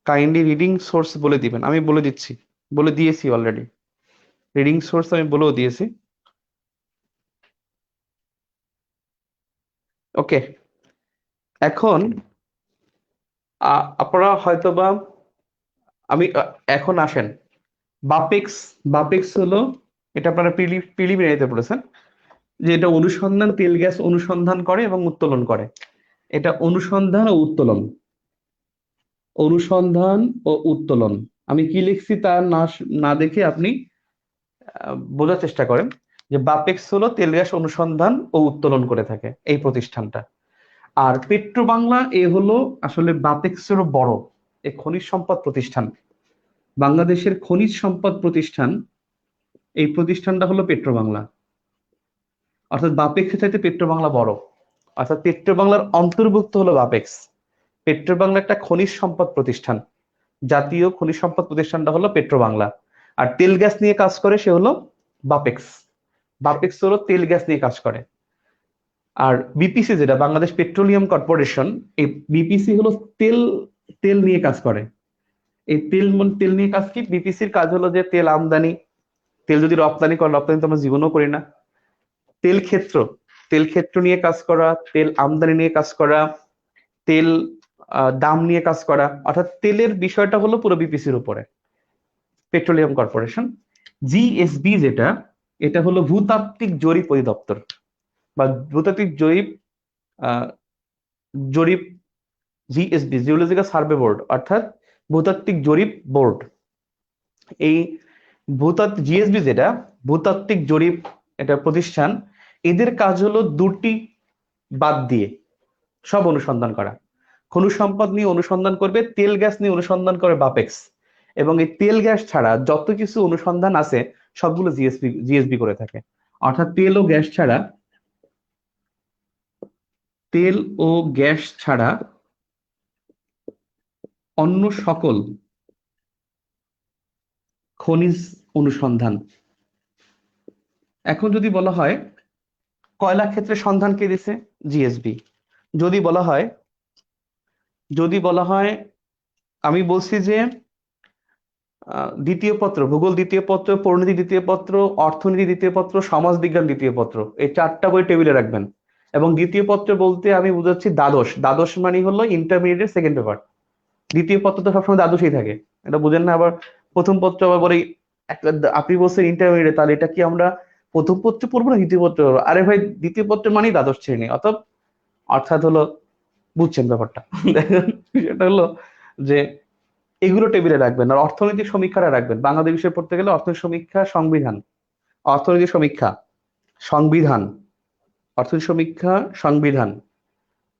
kindly reading source বলে দিবেন, আমি বলে দিচ্ছি, বলে দিয়েছি অলরেডি, রিডিং সোর্স আমি বলেও দিয়েছি। ওকে, এখন আপনারা হয়তোবা আমি এখন আসেন বাপেক্স। বাপেক্স হলো, এটা আপনারা প্রিলিমিনারিতে পড়েছেন, যে এটা অনুসন্ধান, তেল গ্যাস অনুসন্ধান করে এবং উত্তোলন করে। এটা অনুসন্ধান ও উত্তোলন, অনুসন্ধান ও উত্তোলন। আমি কি লিখছি তা না না দেখে আপনি বোঝার চেষ্টা করেন যে বাপেক্স হলো তেল গ্যাস অনুসন্ধান ও উত্তোলন করে থাকে এই প্রতিষ্ঠানটা। আর পেট্রো বাংলা এ হলো আসলে বাপেক্সেরও বড় এই খনিজ সম্পদ প্রতিষ্ঠান, বাংলাদেশের খনিজ সম্পদ প্রতিষ্ঠান। এই প্রতিষ্ঠানটা হলো পেট্রো বাংলা, অর্থাৎ বাপেক্সের চাইতে পেট্রো বাংলা বড়, অর্থাৎ পেট্রো বাংলার অন্তর্ভুক্ত হলো বাপেক্স। পেট্রো বাংলা একটা খনিজ সম্পদ প্রতিষ্ঠান, জাতীয় খনিজ সম্পদ প্রতিষ্ঠানটা হলো পেট্রো বাংলা। আর তেল গ্যাস নিয়ে কাজ করে সে হলো বাপেক্স। বাপেক্স হলো তেল গ্যাস নিয়ে কাজ করে। আর বিপিসি যেটা বাংলাদেশ পেট্রোলিয়াম কর্পোরেশন, এই বিপিসি হলো তেল, তেল নিয়ে কাজ করে। এই তেল নিয়ে কাজ কি, বিপিসির কাজ হলো যে তেল আমদানি, তেল যদি রপ্তানি করে, রপ্তানি তো আমরা জীবনও করি না, তেল ক্ষেত্র, তেল ক্ষেত্র নিয়ে কাজ করা, তেল আমদানি নিয়ে কাজ করা, তেল দাম নিয়ে কাজ করা, অর্থাৎ তেলের বিষয়টা হলো পুরো বিপিসির উপরে, পেট্রোলিয়াম কর্পোরেশন। জিএসবি যেটা, এটা হলো ভূতাত্ত্বিক জরিপ অধিদপ্তর বা ভূতাত্ত্বিক জরিপ জরিপ, জিএসবি জিওলজিক্যাল সার্ভে বোর্ড, অর্থাৎ ভূতাত্ত্বিক জরিপ বোর্ড। এই ভূতাত্ত্বিক জিএসবি যেটা ভূতাত্ত্বিক জরিপ, এটা প্রতিষ্ঠান, এদের কাজ হলো দুটি বাদ দিয়ে সব অনুসন্ধান করা। খনিজ সম্পদ নিয়ে অনুসন্ধান করবে, তেল গ্যাস নিয়ে অনুসন্ধান করে বাপেক্স, এবং এই তেল গ্যাস ছাড়া যত কিছু অনুসন্ধান আছে সবগুলো জিএসবি করে থাকে। অর্থাৎ তেল ও গ্যাস ছাড়া, তেল ও গ্যাস ছাড়া অন্য সকল খনিজ অনুসন্ধান। এখন যদি বলা হয় কয়লা ক্ষেত্রে সন্ধান কে দিছে, জিএসবি। যদি বলা হয়, যদি বলা হয়, আমি বলছি যে দ্বিতীয় পত্র, ভূগোল দ্বিতীয় পত্র, পরিণীতি দ্বিতীয় পত্র, অর্থনীতি দ্বিতীয় পত্র, সমাজ বিজ্ঞান দ্বিতীয় পত্র, এই চারটা বই টেবিলে রাখবেন। এবং দ্বিতীয় পত্র বলতে আমি বুঝাচ্ছি দ্বাদশ, দ্বাদশ মানে হলো ইন্টারমিডিয়েট সেকেন্ড পেপার। দ্বিতীয় পত্র তো সবসময় দ্বাদশেই থাকে, এটা বুঝেন না। আবার প্রথম পত্র আবার বলে একটা, আপনি বলছেন ইন্টারমিডিয়েট, তাহলে এটা কি আমরা প্রথম পত্র পড়বো না দ্বিতীয় পত্র পড়বো? আরে ভাই, দ্বিতীয় পত্র মানেই দ্বাদশ শ্রেণী, অর্থাৎ হলো, বুঝছেন ব্যাপারটা? দেখেন, সেটা হলো যে এগুলো টেবিলে রাখবেন। আর অর্থনৈতিক সমীক্ষাটা রাখবেন, বাংলাদেশ বিষয় পড়তে গেলে অর্থনৈতিক সমীক্ষা, সংবিধান, অর্থনৈতিক সমীক্ষা, সংবিধান, অর্থনৈতিক সমীক্ষা, সংবিধান,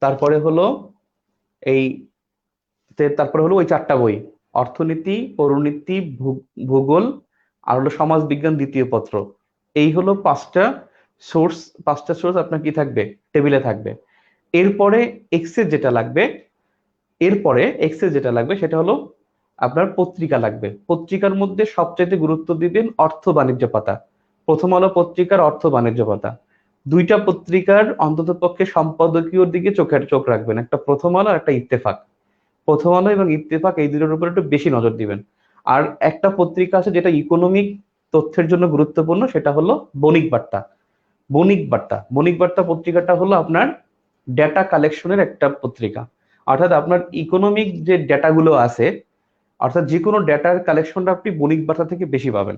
তারপরে হলো এই, তারপরে হলো ওই চারটা বই, অর্থনীতি, পরিণীতি, ভূগোল, আর হলো সমাজ বিজ্ঞান দ্বিতীয় পত্র। এই হলো পাঁচটা সোর্স, পাঁচটা সোর্স আপনার কি থাকবে, টেবিলে থাকবে। এরপরে এক্সেস যেটা লাগবে, সেটা হলো আপনার পত্রিকা লাগবে। পত্রিকার মধ্যে সবচেয়ে গুরুত্ব দিবেন অর্থ বাণিজ্য পাতা, প্রথম আলো পত্রিকার অর্থ বাণিজ্য পাতা। দুইটা পত্রিকার অন্তত পক্ষে সম্পাদকীয়র দিকে চোখ রাখবেন, একটা প্রথম আলো আর একটা ইত্তেফাক। প্রথম আলো এবং ইত্তেফাক এই দুটোর উপর একটু বেশি নজর দিবেন। আর একটা পত্রিকা আছে যেটা ইকোনমিক তথ্যের জন্য গুরুত্বপূর্ণ, সেটা হলো বণিক বার্তা। বণিক বার্তা পত্রিকাটা হলো আপনার ডেটা কালেকশনের একটা পত্রিকা। অর্থাৎ আপনার ইকোনমিক যে ডেটাগুলো আছে, অর্থাৎ যে কোনো ডেটার কালেকশনটা আপনি বণিক বার্তা থেকে বেশি পাবেন।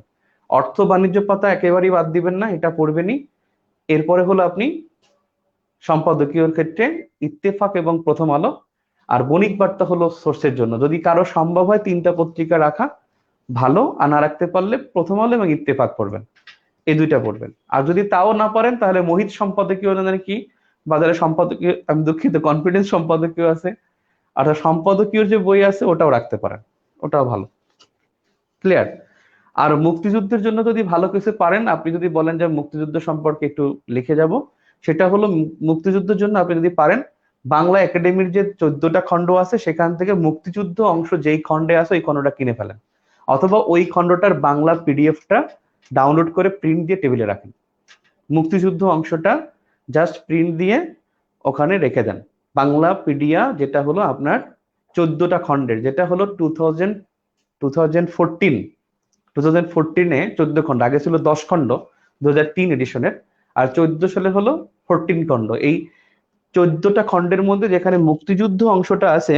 অর্থ বাণিজ্য পাতা একেবারেই বাদ দিবেন না, এটা পড়বেনই। এরপরে হলো আপনি সম্পাদকীয়র ক্ষেত্রে ইত্তেফাক এবং প্রথম আলো, আর বণিক বার্তা হলো সোর্সের জন্য। যদি কারো সম্ভব হয় তিনটা পত্রিকা রাখা ভালো, আর না রাখতে পারলে প্রথম আলো এবং ইত্তেফাক পড়বেন, এই দুইটা পড়বেন। আর যদি তাও না পারেন তাহলে মোহিত সম্পাদকীয় জানেন কি, বাজারে সম্পাদকীয়, আমি দুঃখিত, কনফিডেন্স সম্পাদকীয় আছে। আর সম্পাদকীয় যে বই আছে ওটাও রাখতে পারেন, ওটাও ভালো। ক্লিয়ার? আর মুক্তিযুদ্ধের জন্য যদি ভালো কিছু পারেন, আপনি যদি বলেন যে মুক্তিযুদ্ধ সম্পর্কে একটু লিখে যাব, সেটা হলো মুক্তিযুদ্ধের জন্য আপনি যদি পারেন বাংলা একাডেমির যে 14টা খণ্ড আছে সেখান থেকে মুক্তিযুদ্ধ অংশ যেই খণ্ডে আছে ওই খণ্ডটা কিনে ফেলেন, অথবা ওই খণ্ডটার বাংলা পিডিএফটা ডাউনলোড করে প্রিন্ট দিয়ে টেবিলে রাখেন। মুক্তিযুদ্ধ অংশটা জাস্ট প্রিন্ট দিয়ে ওখানে রেখে দেন। বাংলা পিডিয়া যেটা হলো আপনার 14টা খণ্ডের, যেটা হলো 2014 2014-এ 14 খণ্ড, আগে ছিল 10 খণ্ড 2003 এডিশনের, আর 14 সালে হলো 14 খণ্ড। এই 14টা খণ্ডের মধ্যে যেখানে মুক্তিযুদ্ধ অংশটা আছে,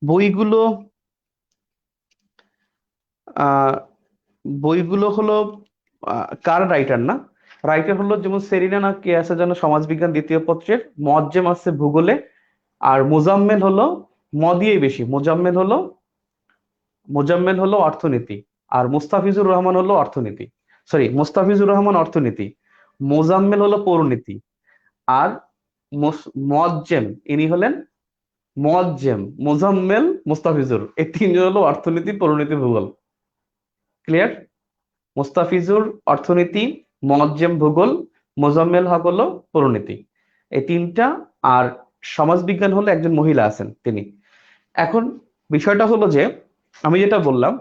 বইগুলো আহ বইগুলো হলো কার রাইটার না, রাইটার হলো যেমন সেরিনা না কে আছে যেন সমাজবিজ্ঞান দ্বিতীয় পত্রের, মোয়াজ্জেম আছে ভূগোলে, আর মোজাম্মেল হলো মদিয়েই বেশি, মোজাম্মেল হলো অর্থনীতি, আর মুস্তাফিজুর রহমান হলো অর্থনীতি, সরি মুস্তাফিজুর রহমান অর্থনীতি, মোজাম্মেল হলো পৌরনীতি, আর মোয়াজ্জেম ইনি হলেন মোজাম্মেল, মুস্তাফিজুর, এই তিনজন হলো অর্থনীতি পৌরনীতি ভূগোল। ক্লিয়ার? মুস্তাফিজুর অর্থনীতি, মোয়াজ্জেম ভূগোল, মোজাম্মেল হক হলো পরিণীতি, এই তিনটা। আর সমাজবিজ্ঞান হলো একজন মহিলা আছেন তিনি। এখন বিষয়টা হলো যে আমি যেটা বললাম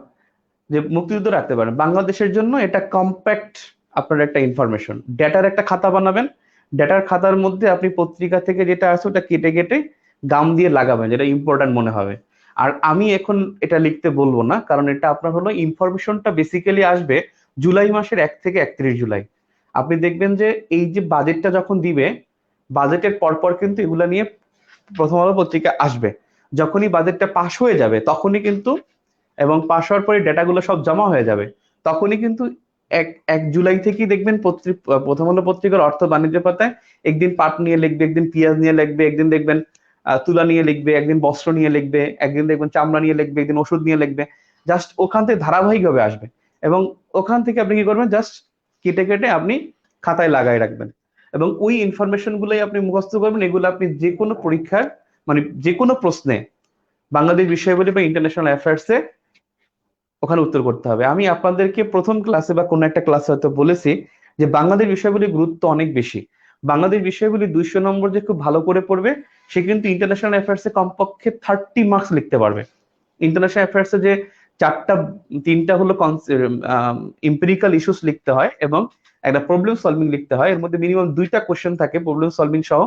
যে মুক্তিযুদ্ধ রাখতে পারেন বাংলাদেশের জন্য, এটা কম্প্যাক্ট আপনার একটা ইনফরমেশন। ডেটার একটা খাতা বানাবেন, ডেটার খাতার মধ্যে আপনি পত্রিকা থেকে যেটা আছে ওটা কেটে কেটে গাম দিয়ে লাগাবেন যেটা ইম্পর্টেন্ট মনে হবে। আর আমি এখন এটা লিখতে বলবো না, কারণ এটা আপনার হলো ইনফরমেশনটা বেসিক্যালি আসবে জুলাই মাসের 1 থেকে 31 জুলাই। আপনি দেখবেন যে এই যে বাজেটটা যখন দিবে, বাজেটের পরপর কিন্তু এগুলা নিয়ে প্রথম আলো পত্রিকা আসবে। যখনই বাজেটটা পাশ হয়ে যাবে তখনই কিন্তু, এবং পাশ হওয়ার পরে ডেটাগুলো সব জমা হয়ে যাবে, তখনই কিন্তু এক এক জুলাই থেকেই দেখবেন প্রথম আলো পত্রিকার অর্থ বাণিজ্য পাতায় একদিন পাট নিয়ে লিখবে, একদিন পেঁয়াজ নিয়ে লিখবে, একদিন দেখবেন তুলা নিয়ে লিখবে, একদিন বস্ত্র নিয়ে লিখবে, একদিন দেখবেন চামড়া নিয়ে লিখবে, একদিন ওষুধ নিয়ে লিখবে। জাস্ট ওখান থেকে ধারাবাহিকভাবে আসবে, এবং ওখান থেকে আপনি কি করবেন, জাস্ট কেটে কেটে আপনি খাতায় লাগাই রাখবেন, এবং ওই ইনফরমেশন গুলোই আপনি মুখস্থ করবেন। এগুলো আপনি যে কোনো পরীক্ষার, মানে যে কোনো প্রশ্নে বাংলাদেশ বিষয়াবলী বা ইন্টারন্যাশনাল অ্যাফেয়ার্সে ওখানে উত্তর করতে হবে। আমি আপনাদেরকে প্রথম ক্লাসে বা কোনো একটা ক্লাসে হয়তো বলেছি যে বাংলাদেশ বিষয়গুলির গুরুত্ব অনেক বেশি। বাংলাদেশ বিষয়গুলি 200 নম্বর যে খুব ভালো করে পড়বে সে কিন্তু ইন্টারন্যাশনাল অ্যাফেয়ার্সে কমপক্ষে 30 মার্কস লিখতে পারবে। ইন্টারন্যাশনাল অ্যাফেয়ার্সে যে তিনটা হলো এমপিরিক্যাল ইস্যুস লিখতে হয় এবং একটা প্রবলেম সলভিং লিখতে হয়, এর মধ্যে মিনিমাম 2টা কোশ্চেন থাকে প্রবলেম সলভিং সহ,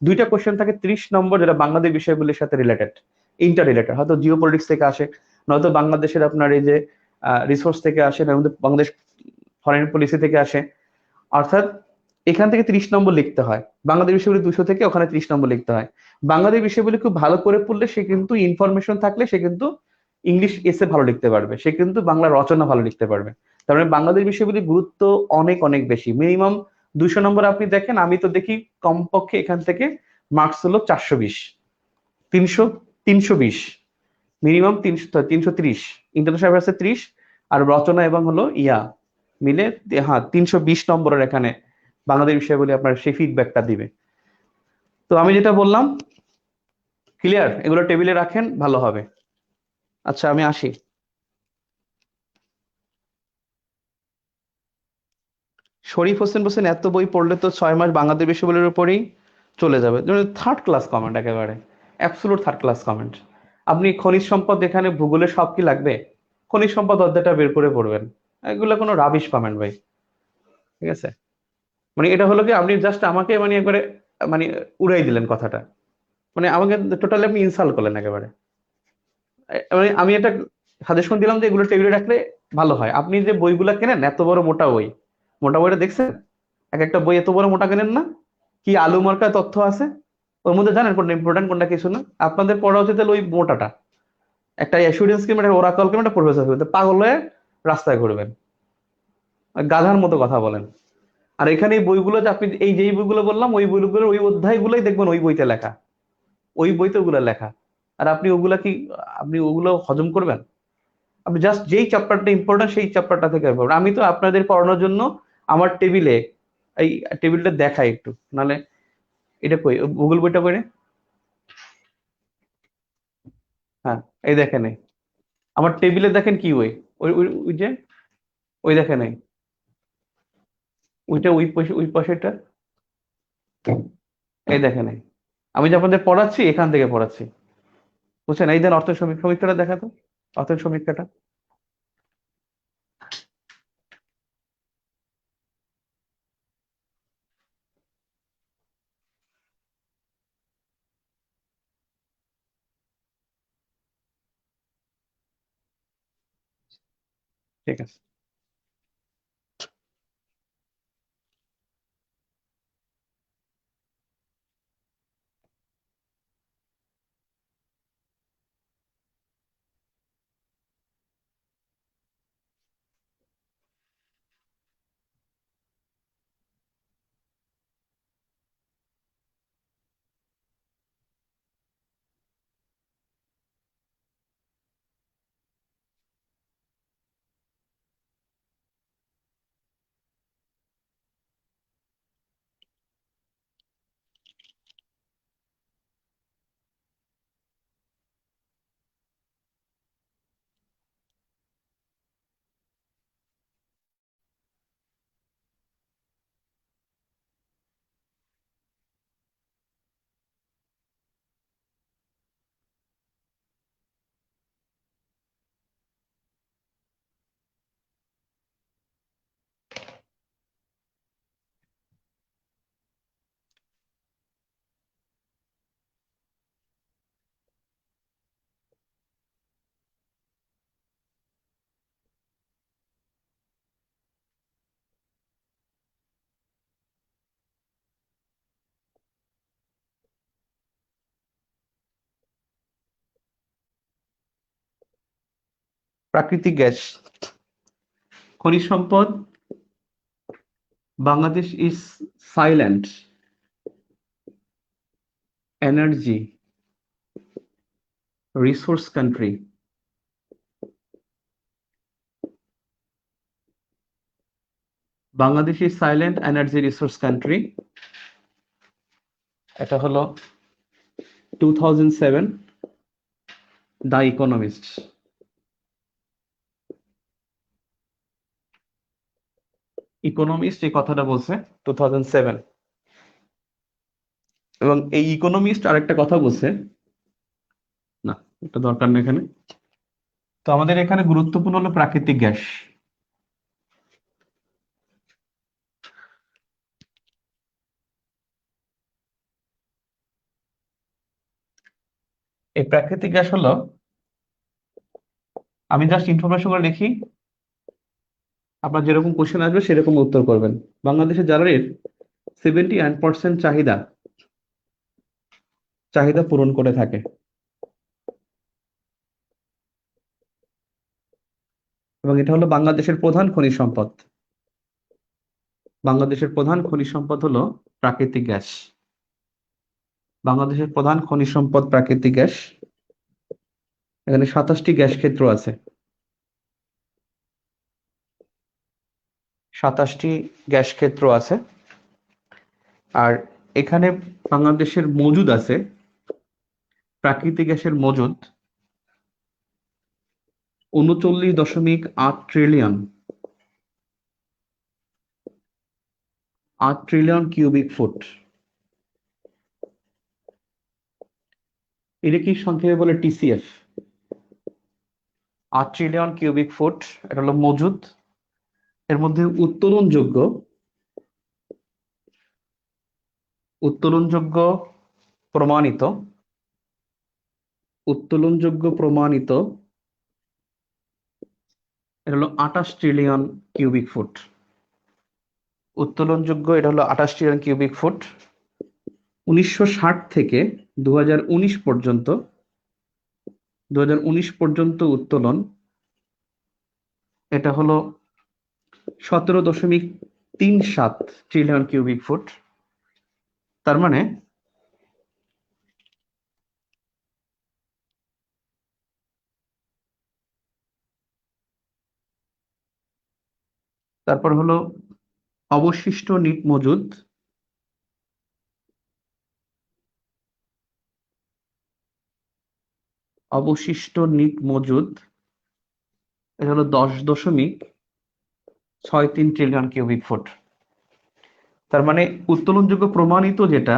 2টা কোশ্চেন থাকে 30 নম্বর, যেটা বাংলাদেশ বিষয়গুলির সাথে রিলেটেড, ইন্টার রিলেটেড, হয়তো জিও পলিটিক্স থেকে আসে, নয়তো বাংলাদেশের আপনার এই যে রিসোর্স থেকে আসে, নয়তো বাংলাদেশ ফরেন পলিসি থেকে আসে। অর্থাৎ এখান থেকে 30 নম্বর লিখতে হয়। বাংলাদেশ বিষয়গুলি 200 থেকে ওখানে 30 নম্বর লিখতে হয়। বাংলাদেশ বিষয়গুলি খুব ভালো করে পড়লে সে কিন্তু ইনফরমেশন থাকলে সে কিন্তু ইংলিশ এসে ভালো লিখতে পারবে, সে কিন্তু বাংলা রচনা ভালো লিখতে পারবে। তার মানে বাংলাদেশ বিষয়গুলির গুরুত্ব অনেক অনেক বেশি। মিনিমাম 200 নম্বর আপনি দেখেন, আমি তো দেখি কমপক্ষে এখান থেকে মার্কস হলো 420, 300, 320, মিনিমাম 330, ইন্টারন্যাশনাল অ্যাফেয়ার্সে 30, আর রচনা এবং হলো মিলে, হ্যাঁ 320 নম্বরের এখানে বাংলাদেশ বিষয়গুলি আপনার সেই ফিডব্যাকটা দিবে। তো আমি যেটা বললাম ক্লিয়ার, এগুলো টেবিলে রাখেন ভালো হবে। আচ্ছা আমি আসি। শরীফ হোসেন বলছেন এত বই পড়লে তো 6 মাস বাংলাদেশ বিষয়গুলির উপরেই চলে যাবে, থার্ড ক্লাস কমেন্ট, একেবারে অ্যাবসলুট থার্ড ক্লাস কমেন্ট। আপনি খনিজ সম্পদ, এখানে ভূগোলের সব কি লাগবে? খনিজ সম্পদ অধ্যায়টা বের করে পড়বেন। এগুলো কোনো রাবিশ কমেন্ট ভাই, ঠিক আছে? মানে এটা হলো কি, আপনি জাস্ট আমাকে মানে একবারে মানে উড়াই দিলেন কথাটা, মানে আমাকে টোটালি আপনি ইনসাল্ট করলেন একেবারে। মানে আমি একটা সাজেশন দিলাম যে এগুলো টেবিলে রাখলে ভালো হয়। আপনি যে বইগুলা কেনেন এত বড় মোটা বই, মোটা বইটা দেখছেন? এক একটা বই এত বড় মোটা কেনেন না? কি আলু মার্কা তথ্য আছে ওর মধ্যে, জানেন কোনটা ইম্পর্টেন্ট কোনটা কিছু না? আপনাদের পড়া উচিত হলো ওই মোটাটা, একটা অ্যাসুরেন্স কিংবা একটা ওরাকল কিংবা একটা প্রফেসর পাগল হয়ে রাস্তায় ঘুরবেন, গাধার মতো কথা বলেন। আর এখানে এই বইগুলো যে আপনি এই যেই বইগুলো বললাম, ওই বইগুলো ওই অধ্যায়গুলোই দেখবেন ওই বইতে লেখা, ওই বইতে ওগুলো লেখা। আর আপনি ওগুলা কি, আপনি ওগুলো হজম করবেন? আপনি জাস্ট যেই চ্যাপ্টারটা ইম্পর্টেন্ট সেই চ্যাপ্টারটা থেকে পড়বেন। আমি তো আপনাদের পড়ানোর জন্য আমার টেবিলে, এই টেবিলটা দেখাই একটু, নালে এটা কই গুগল বইটা করে। হ্যাঁ, এই দেখেন এই, আমার টেবিলে দেখেন কি ওই, ওই ওই ওই যে ওই দেখেন এই, ওইটা ওই পাশে, ওই পাশেটা, এই দেখেন এই, আমি যে আপনাদের পড়াচ্ছি এখান থেকে পড়াচ্ছি, বুঝছেন? এই দেন অর্থ সমীক্ষাটা দেখাতো, অর্থ সমীক্ষাটা। ঠিক আছে। প্রাকৃতিক গ্যাস, খনিজ সম্পদ, Bangladesh is silent energy resource country. Bangladesh is silent energy resource country, এটা হলো 2007 দ্য ইকোনমিস্ট। ইকোনমিস্ট এই কথাটা বলছে 2007। এবং এই ইকোনমিস্ট আরেকটা কথা বলছে, না এটা দরকার নেই এখানে। তো আমাদের এখানে গুরুত্বপূর্ণ হলো প্রাকৃতিক গ্যাস। এই প্রাকৃতিক গ্যাস হলো, আমি জাস্ট ইনফরমেশন করে লিখি, আপনার যেরকম কোশ্চেন আসবে সেরকম উত্তর করবেন। বাংলাদেশের জ্বালানির 71% চাহিদা চাহিদা পূরণ করে থাকে, এবং এটা হলো বাংলাদেশের প্রধান খনিজ সম্পদ। বাংলাদেশের প্রধান খনিজ সম্পদ হলো প্রাকৃতিক গ্যাস। বাংলাদেশের প্রধান খনিজ সম্পদ প্রাকৃতিক গ্যাস। এখানে 27টি গ্যাস ক্ষেত্র আছে, 27টি গ্যাস ক্ষেত্র আছে। আর এখানে বাংলাদেশের মজুদ আছে, প্রাকৃতিক গ্যাসের মজুদ 39.8 ট্রিলিয়ন, 8 ট্রিলিয়ন কিউবিক ফুট। এটা কি সংক্ষেপে বলে টিসিএফ। 8 ট্রিলিয়ন কিউবিক ফুট এটা হলো মজুদ। এর মধ্যে উত্তোলনযোগ্য প্রমাণিত প্রমাণিত এটা হলো 28 ট্রিলিয়ন কিউবিক ফুট। উত্তোলনযোগ্য এটা হলো 28 ট্রিলিয়ন কিউবিক ফুট। 1960 থেকে 2019 পর্যন্ত উত্তোলন এটা হলো 17.37 ট্রিলিয়ন কিউবিক ফুট। তার মানে তারপর হলো অবশিষ্ট নিট মজুদ এটা হলো 10.63 ট্রিলিয়ন কিউবিক ফুট। তার মানে উত্তোলনযোগ্য প্রমাণিত যেটা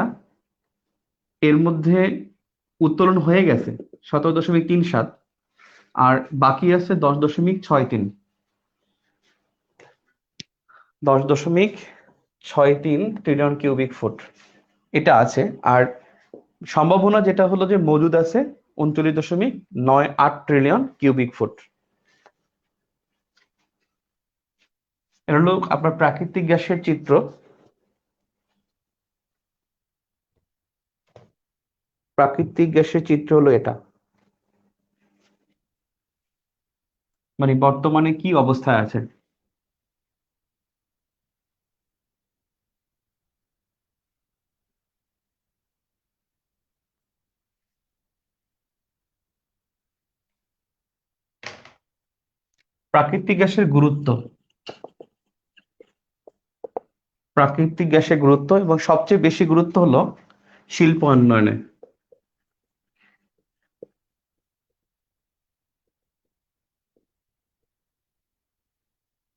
এর মধ্যে উত্তোলন হয়ে গেছে 17.37, আর বাকি আছে 10.63 ট্রিলিয়ন কিউবিক ফুট এটা আছে। আর সম্ভাবনা যেটা হলো যে মজুদ আছে 39.98 ট্রিলিয়ন কিউবিক ফুট। এটা হলো আপনার প্রাকৃতিক গ্যাসের চিত্র। হলো এটা, মানে বর্তমানে কি অবস্থায় আছে। প্রাকৃতিক গ্যাসের গুরুত্ব এবং সবচেয়ে বেশি গুরুত্ব হলো শিল্প উন্নয়নে।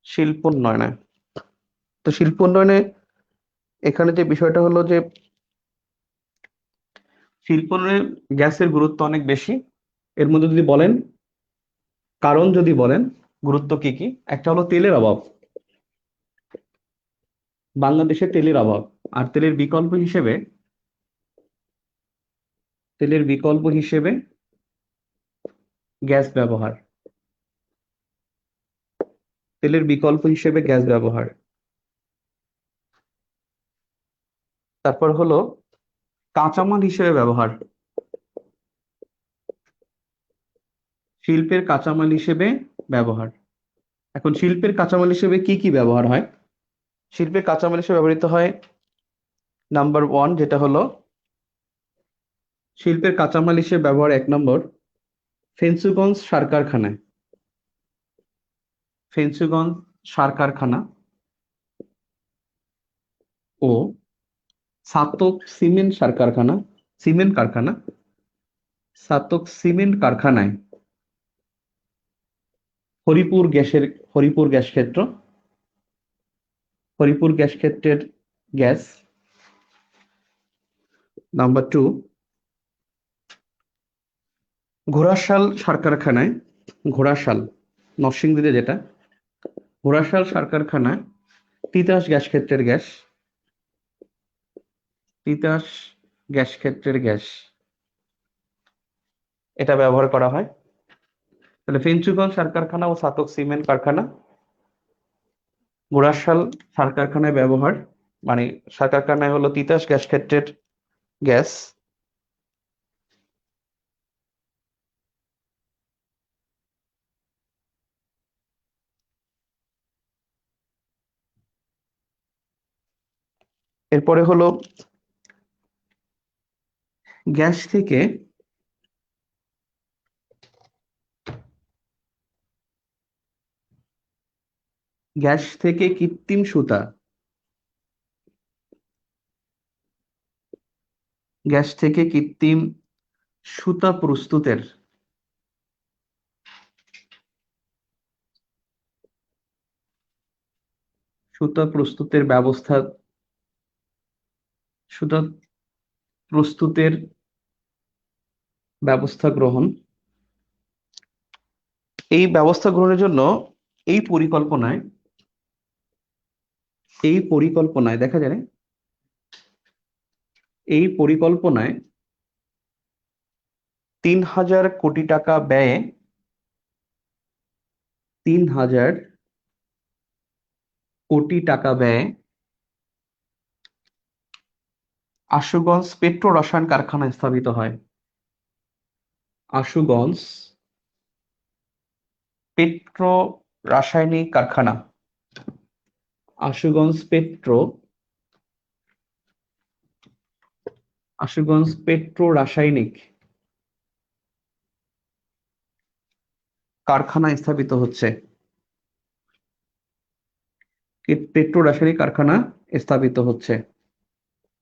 শিল্প উন্নয়নে তো শিল্প উন্নয়নে এখানে যে বিষয়টা হলো যে শিল্প উন্নয়নে গ্যাসের গুরুত্ব অনেক বেশি। এর মধ্যে যদি বলেন গুরুত্ব কি কি, একটা হলো তেলের অভাব। বাংলাদেশে তেলের অভাব, আর তেলের বিকল্প হিসেবে গ্যাস ব্যবহার। তারপর হলো কাঁচামাল হিসেবে ব্যবহার। শিল্পের কাঁচামাল হিসেবে ব্যবহার। এখন শিল্পের কাঁচামাল হিসেবে কি কি ব্যবহার হয়? শিল্পের কাঁচামাল হিসেবে ব্যবহৃত হয় নাম্বার 1, যেটা হলো শিল্পের কাঁচামাল হিসেবে ব্যবহার 1 নম্বর ফেঞ্চুগঞ্জ সার কারখানায়। ফেঞ্চুগঞ্জ সার কারখানা ও ছাতক সিমেন্ট কারখানায় হরিপুর গ্যাস ক্ষেত্রের গ্যাস। নাম্বার 2, ঘোড়াশাল সার কারখানায়, নরসিংদীতে যেটা ঘোড়াশাল সার কারখানায় তিতাস গ্যাস ক্ষেত্রের গ্যাস এটা ব্যবহার করা হয়। তাহলে ফেঞ্চুগঞ্জ সার কারখানা ও ছাতক সিমেন্ট কারখানা, ঘোড়াশাল সার কারখানায় ব্যবহার, মানে সার কারখানায় হলো তিতাস গ্যাস ক্ষেত্রের গ্যাস। এরপরে হলো গ্যাস থেকে কৃত্রিম সুতা প্রস্তুতের ব্যবস্থা সুতা প্রস্তুতের ব্যবস্থা গ্রহণ। এই ব্যবস্থা গ্রহণের জন্য এই পরিকল্পনায় দেখা যায়, এই পরিকল্পনায় 3,000 কোটি টাকা ব্যয়ে 3,000 কোটি টাকা ব্যয়ে আশুগঞ্জ পেট্রো রসায়ন কারখানা স্থাপিত হয়। আশুগঞ্জ পেট্রো রাসায়নিক কারখানা, আশুগঞ্জ পেট্রো রাসায়নিক কারখানা স্থাপিত হচ্ছে। পেট্রো রাসায়নিক কারখানা স্থাপিত হচ্ছে।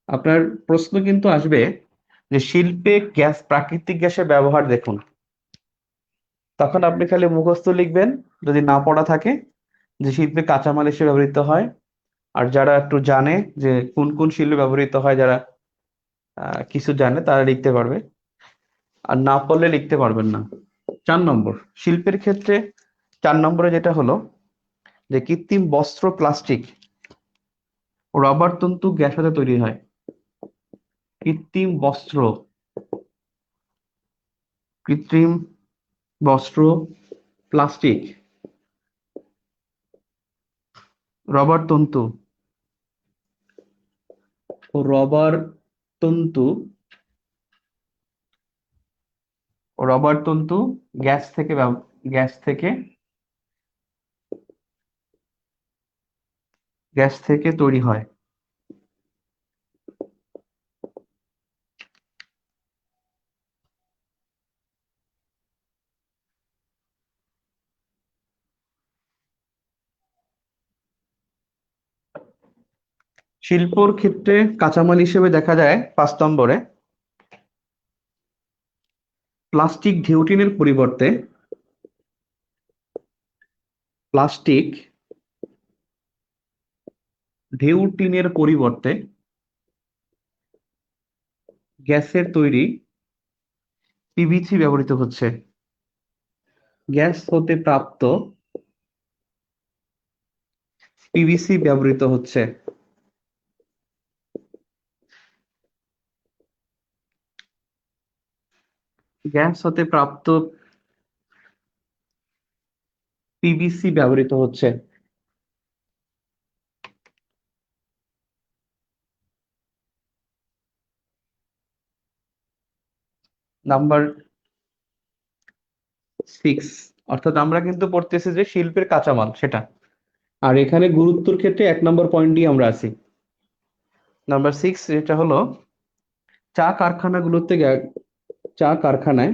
আপনার প্রশ্ন কিন্তু আসবে যে শিল্পে গ্যাস, প্রাকৃতিক গ্যাসের ব্যবহার দেখুন। তখন আপনি খালি মুখস্থ লিখবেন যদি না পড়া থাকে, যে শিল্পে কাঁচামাল হিসেবে ব্যবহৃত হয়। আর যারা একটু জানে যে কোন কোন শিল্পে ব্যবহৃত হয়, যারা কিছু জানে তারা লিখতে পারবে, আর না পড়লে লিখতে পারবেন না। 4 নম্বর, শিল্পের ক্ষেত্রে 4 নম্বরে যেটা হলো যে কৃত্রিম বস্ত্র, প্লাস্টিক ও রবার তন্তু গ্যাস হতে তৈরি হয়। কৃত্রিম বস্ত্র, কৃত্রিম বস্ত্র, প্লাস্টিক, রবার তন্তু ও তন্তু রবার তন্তু গ্যাস থেকে গ্যাস থেকে গ্যাস থেকে তৈরি হয়। শিল্পর ক্ষেত্রে কাঁচামাল হিসেবে দেখা যায় 5 নম্বরে প্লাস্টিক ঢেউটিনের পরিবর্তে প্লাস্টিক ঢেউটিনের পরিবর্তে গ্যাসের তৈরি পিভিসি ব্যবহৃত হচ্ছে। গ্যাস হতে প্রাপ্ত পিভিসি ব্যবহৃত হচ্ছে। গ্যাস হতে প্রাপ্ত পিভিসি ব্যবহৃত হচ্ছে। নাম্বার 6, অর্থাৎ আমরা কিন্তু পড়তেছি যে শিল্পের কাঁচামাল সেটা, আর এখানে গুরুত্বের ক্ষেত্রে 1 নম্বর পয়েন্টই আমরা আছি। নাম্বার 6 যেটা হলো চা কারখানাগুলোতে চা কারখানায়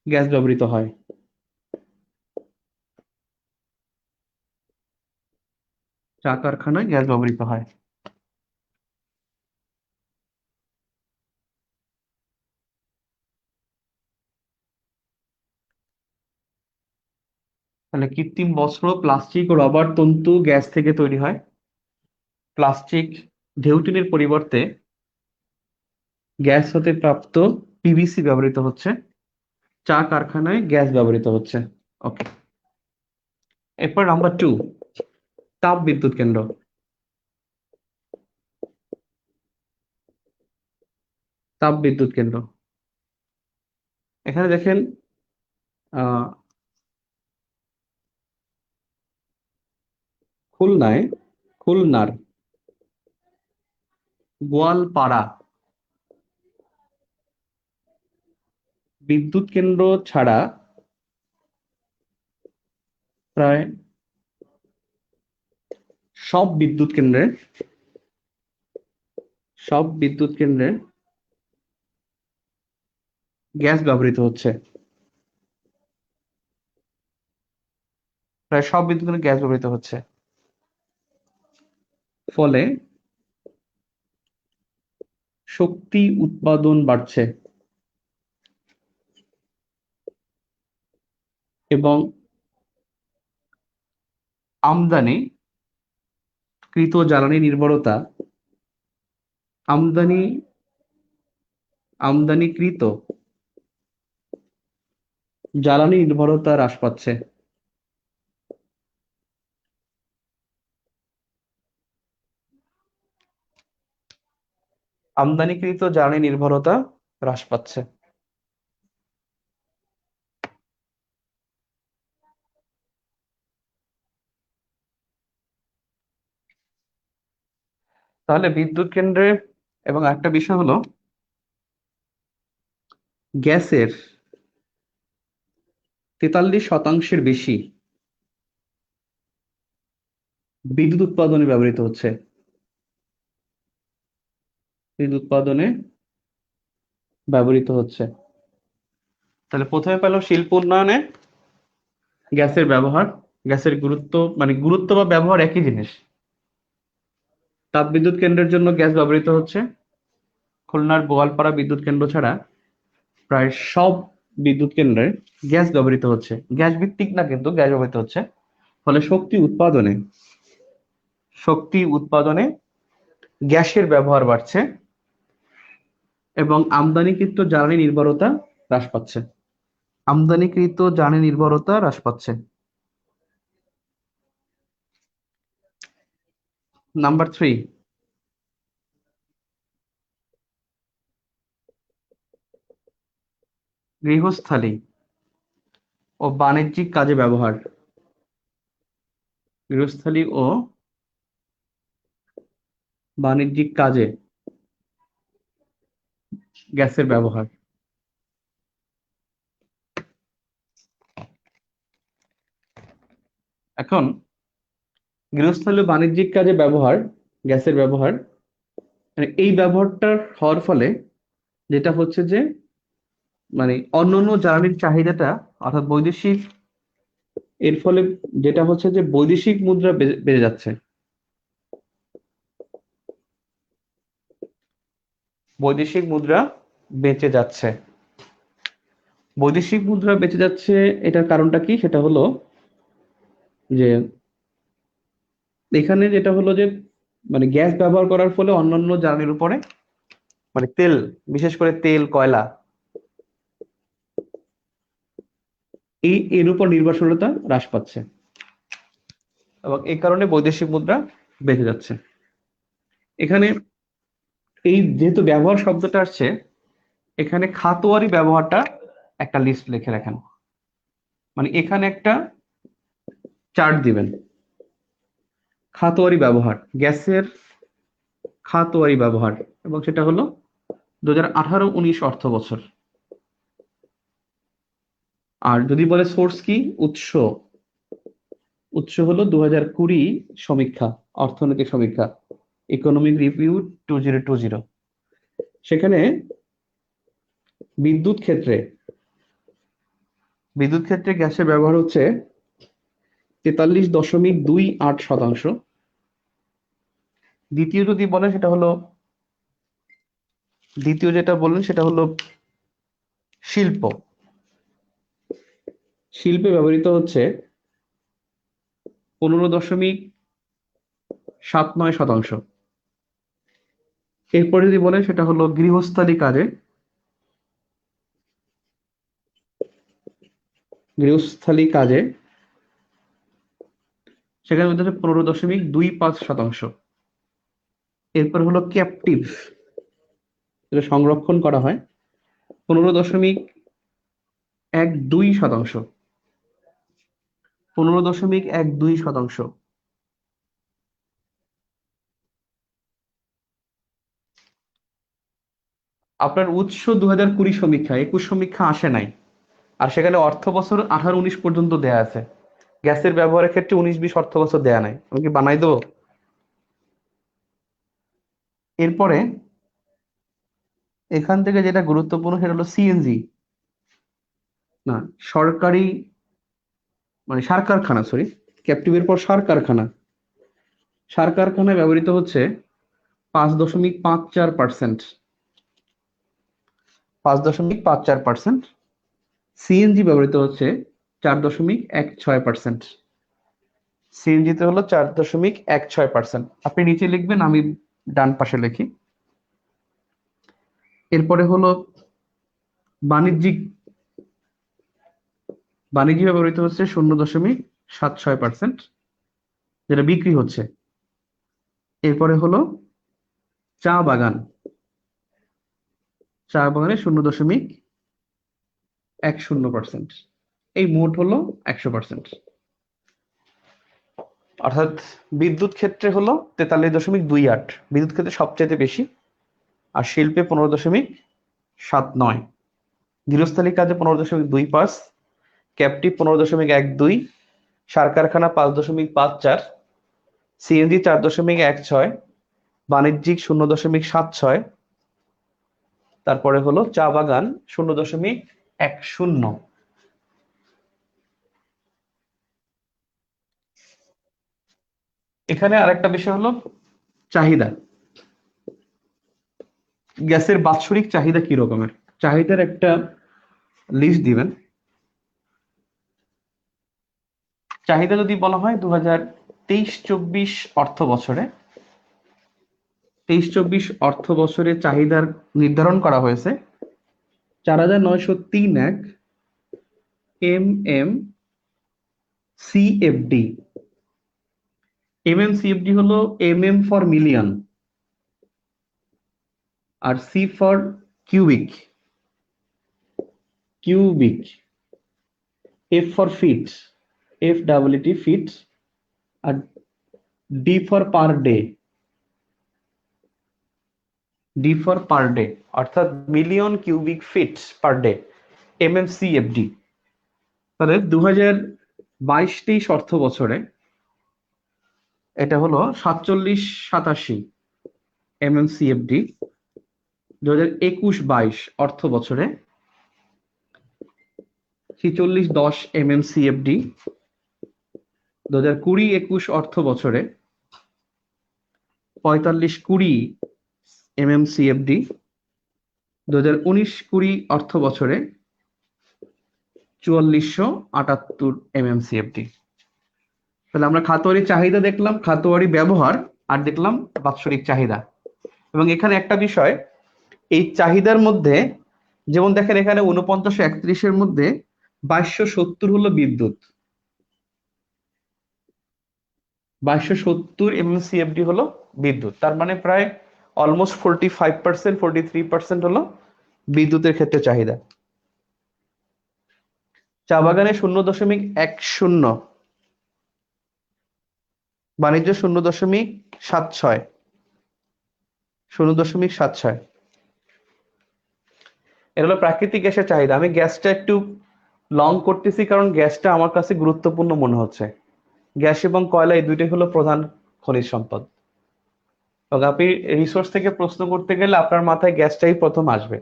গ্যাস ব্যবহৃত হয়। চা কারখানায় গ্যাস ব্যবহৃত হয়। তাহলে কৃত্রিম বস্ত্র, প্লাস্টিক ও রবার তন্তু গ্যাস থেকে তৈরি হয়। প্লাস্টিক ঢেউটিনের পরিবর্তে গ্যাস হতে প্রাপ্ত পিভিসি ব্যবহৃত হচ্ছে। চা কারখানায় গ্যাস ব্যবহৃত হচ্ছে। ওকে, এরপর নাম্বার 2, তাপ বিদ্যুৎ কেন্দ্র। তাপ বিদ্যুৎ কেন্দ্র, এখানে দেখেন আহ খুলনার গোয়ালপাড়া বিদ্যুৎ কেন্দ্র ছাড়া প্রায় সব বিদ্যুৎ কেন্দ্রে গ্যাস ব্যবহৃত হচ্ছে। প্রায় সব বিদ্যুৎ কেন্দ্রে গ্যাস ব্যবহৃত হচ্ছে, ফলে শক্তি উৎপাদন বাড়ছে এবং আমদানিকৃত জ্বালানি নির্ভরতা আমদানি আমদানিকৃত জ্বালানি নির্ভরতা হ্রাস পাচ্ছে। আমদানিকৃত জ্বালানি নির্ভরতা হ্রাস পাচ্ছে। তাহলে বিদ্যুৎ কেন্দ্রে এবং একটা বিষয় হলো গ্যাসের 43% বেশি বিদ্যুৎ উৎপাদনে ব্যবহৃত হচ্ছে। বিদ্যুৎ উৎপাদনে ব্যবহৃত হচ্ছে। তাহলে প্রথমে পেল শিল্প উন্নয়নে গ্যাসের ব্যবহার, গ্যাসের গুরুত্ব, মানে গুরুত্ব বা ব্যবহার একই জিনিস। তাপবিদ্যুৎ কেন্দ্রের জন্য গ্যাস ব্যবহৃত হচ্ছে। খুলনার বোয়ালপাড়া বিদ্যুৎ কেন্দ্র ছাড়া প্রায় সব বিদ্যুৎ কেন্দ্রে গ্যাস ব্যবহৃত হচ্ছে। গ্যাস ভিত্তিক না, কিন্তু গ্যাস ব্যবহৃত হচ্ছে। ফলে শক্তি উৎপাদনে গ্যাসের ব্যবহার বাড়ছে এবং আমদানিকৃত জ্বালানি নির্ভরতা হ্রাস পাচ্ছে। আমদানিকৃত জ্বালানি নির্ভরতা হ্রাস পাচ্ছে। নাম্বার 3, গৃহস্থালী ও বাণিজ্যিক কাজে ব্যবহার। গৃহস্থালী ও বাণিজ্যিক কাজে গ্যাসের ব্যবহার। এখন গৃহস্থালী ও বাণিজ্যিক কাজে ব্যবহার, গ্যাসের ব্যবহার, মানে এই ব্যবহারটা হওয়ার ফলে যেটা হচ্ছে যে, মানে অন্যান্য জ্বালানির চাহিদাটা, অর্থাৎ বৈদেশিক, এর ফলে যেটা হচ্ছে যে বৈদেশিক মুদ্রা বেড়ে যাচ্ছে। বৈদেশিক মুদ্রা বেঁচে যাচ্ছে। বৈদেশিক মুদ্রা বেঁচে যাচ্ছে, এটার কারণটা কি? সেটা হলো যে এখানে যেটা হলো যে, মানে গ্যাস ব্যবহার করার ফলে অন্যান্য জ্বালানির উপরে, মানে তেল, বিশেষ করে তেল, কয়লা, এর উপর নির্ভরশীলতা হ্রাস পাচ্ছে এবং এই কারণে বৈদেশিক মুদ্রা বেঁচে যাচ্ছে। এখানে এই যেহেতু ব্যবহার শব্দটা আসছে, এখানে খাতোয়ারি ব্যবহারটা একটা লিস্ট লিখে রাখেন। মানে এখানে একটা চার্ট দিবেন, খাতোয়ারি ব্যবহার, গ্যাসের খাতোয়ারি ব্যবহার, এবং সেটা হলো 2018-19 অর্থ বছর। আর যদি বলে সোর্স কি, উৎস হলো 2020 সমীক্ষা, অর্থনৈতিক সমীক্ষা, ইকোনমিক রিভিউ 2020। সেখানে বিদ্যুৎ ক্ষেত্রে গ্যাসের ব্যবহার হচ্ছে 43.28%। দ্বিতীয় যদি বলে সেটা হলো, দ্বিতীয় যেটা বললেন সেটা হলো শিল্পে ব্যবহৃত হচ্ছে 15.79%। এরপরে যদি বলে সেটা হলো গৃহস্থালী কাজে, সেখানে মধ্যে হচ্ছে 15.25%। এরপর হলো ক্যাপটিভ, যেটা সংরক্ষণ করা হয়, 15.12%। 15.12%। আপনার উৎস 2020 সমীক্ষা, 21 সমীক্ষা আসে নাই। আর সেখানে অর্থ বছর 18-19 পর্যন্ত দেয়া আছে। গ্যাসের ব্যবহারের ক্ষেত্রে 19-20 অর্থ বছর দেয়া নাই। আমি কি বানাই দেবো? এরপরে এখান থেকে যেটা গুরুত্বপূর্ণ সেটা হলো সিএনজি, না সরকারি, মানে সার কারখানা, সরি, ক্যাপটিভের পর সার কারখানায় ব্যবহৃত হচ্ছে 5.54%। 5.54%। সিএনজি ব্যবহৃত হচ্ছে 4.16%। সিএনজিতে হলো 4.16%। আপনি নিচে লিখবেন, আমি ডান পাশে লিখি। এরপরে হলো বাণিজ্যিক ব্যবহৃত হচ্ছে 0.76%, যেটা বিক্রি হচ্ছে। এরপরে হলো চা বাগানে 0.10%। এই মোট হলো 100%। অর্থাৎ বিদ্যুৎ ক্ষেত্রে হলো 43.28, বিদ্যুৎ ক্ষেত্রে সবচেয়ে বেশি, আর শিল্পে 15.79, গৃহস্থালী কাজে 15.25, ক্যাপটিভ 15.12, সার কারখানা 5.54, সিএনজি 4.16, বাণিজ্যিক 0.76, তারপরে হলো চা বাগান 0.10। এখানে আরেকটা বিষয় হলো চাহিদা, গ্যাসের বাৎসরিক চাহিদা কি রকমের, চাহিদার একটা লিস্ট দিবেন। চাহিদা যদি বলা হয় 2023-24 অর্থ বছরে, 23-24 চাহিদার নির্ধারণ করা হয়েছে 4,903 MMCFD। MMCFD হলো MM ফর মিলিয়ন, আর C for cubic, F for feet, FWT feet, আর D ফর পার ডে, অর্থাৎ million cubic feet per day, MMCFD। তাহলে 2022-23 অর্থ বছরে এটা হলো 4787 MMCFD, 2021-22 অর্থ বছরে 4610 MMCFD, 2020-21 অর্থ বছরে 4520 MMCFD, 2019-20 অর্থ বছরে 4478 MMCFD। তাহলে আমরা খাতোয়ারি চাহিদা দেখলাম, খাতোয়ারি ব্যবহার, আর দেখলাম বাৎসরিক চাহিদা। এবং এখানে একটা বিষয়, এই চাহিদার মধ্যে যেমন দেখেন এখানে 4931 মধ্যে 2270 হলো বিদ্যুৎ, 2270 MMCFD হলো বিদ্যুৎ, তার মানে প্রায় অলমোস্ট 45%, 43% হলো বিদ্যুতের ক্ষেত্রে চাহিদা। চা বাগানে 0.10, বাণিজ্য 0.76, 0.76। এটা হলো প্রাকৃতিক গ্যাসের চাহিদা। আমি গ্যাসটা একটু লং করতেছি কারণ গ্যাসটা আমার কাছে গুরুত্বপূর্ণ মনে হচ্ছে। গ্যাস এবং কয়লা এই দুইটাই হলো প্রধান খনিজ সম্পদ। আপনি রিসোর্স থেকে প্রশ্ন করতে গেলে আপনার মাথায় গ্যাসটাই প্রথম আসবে,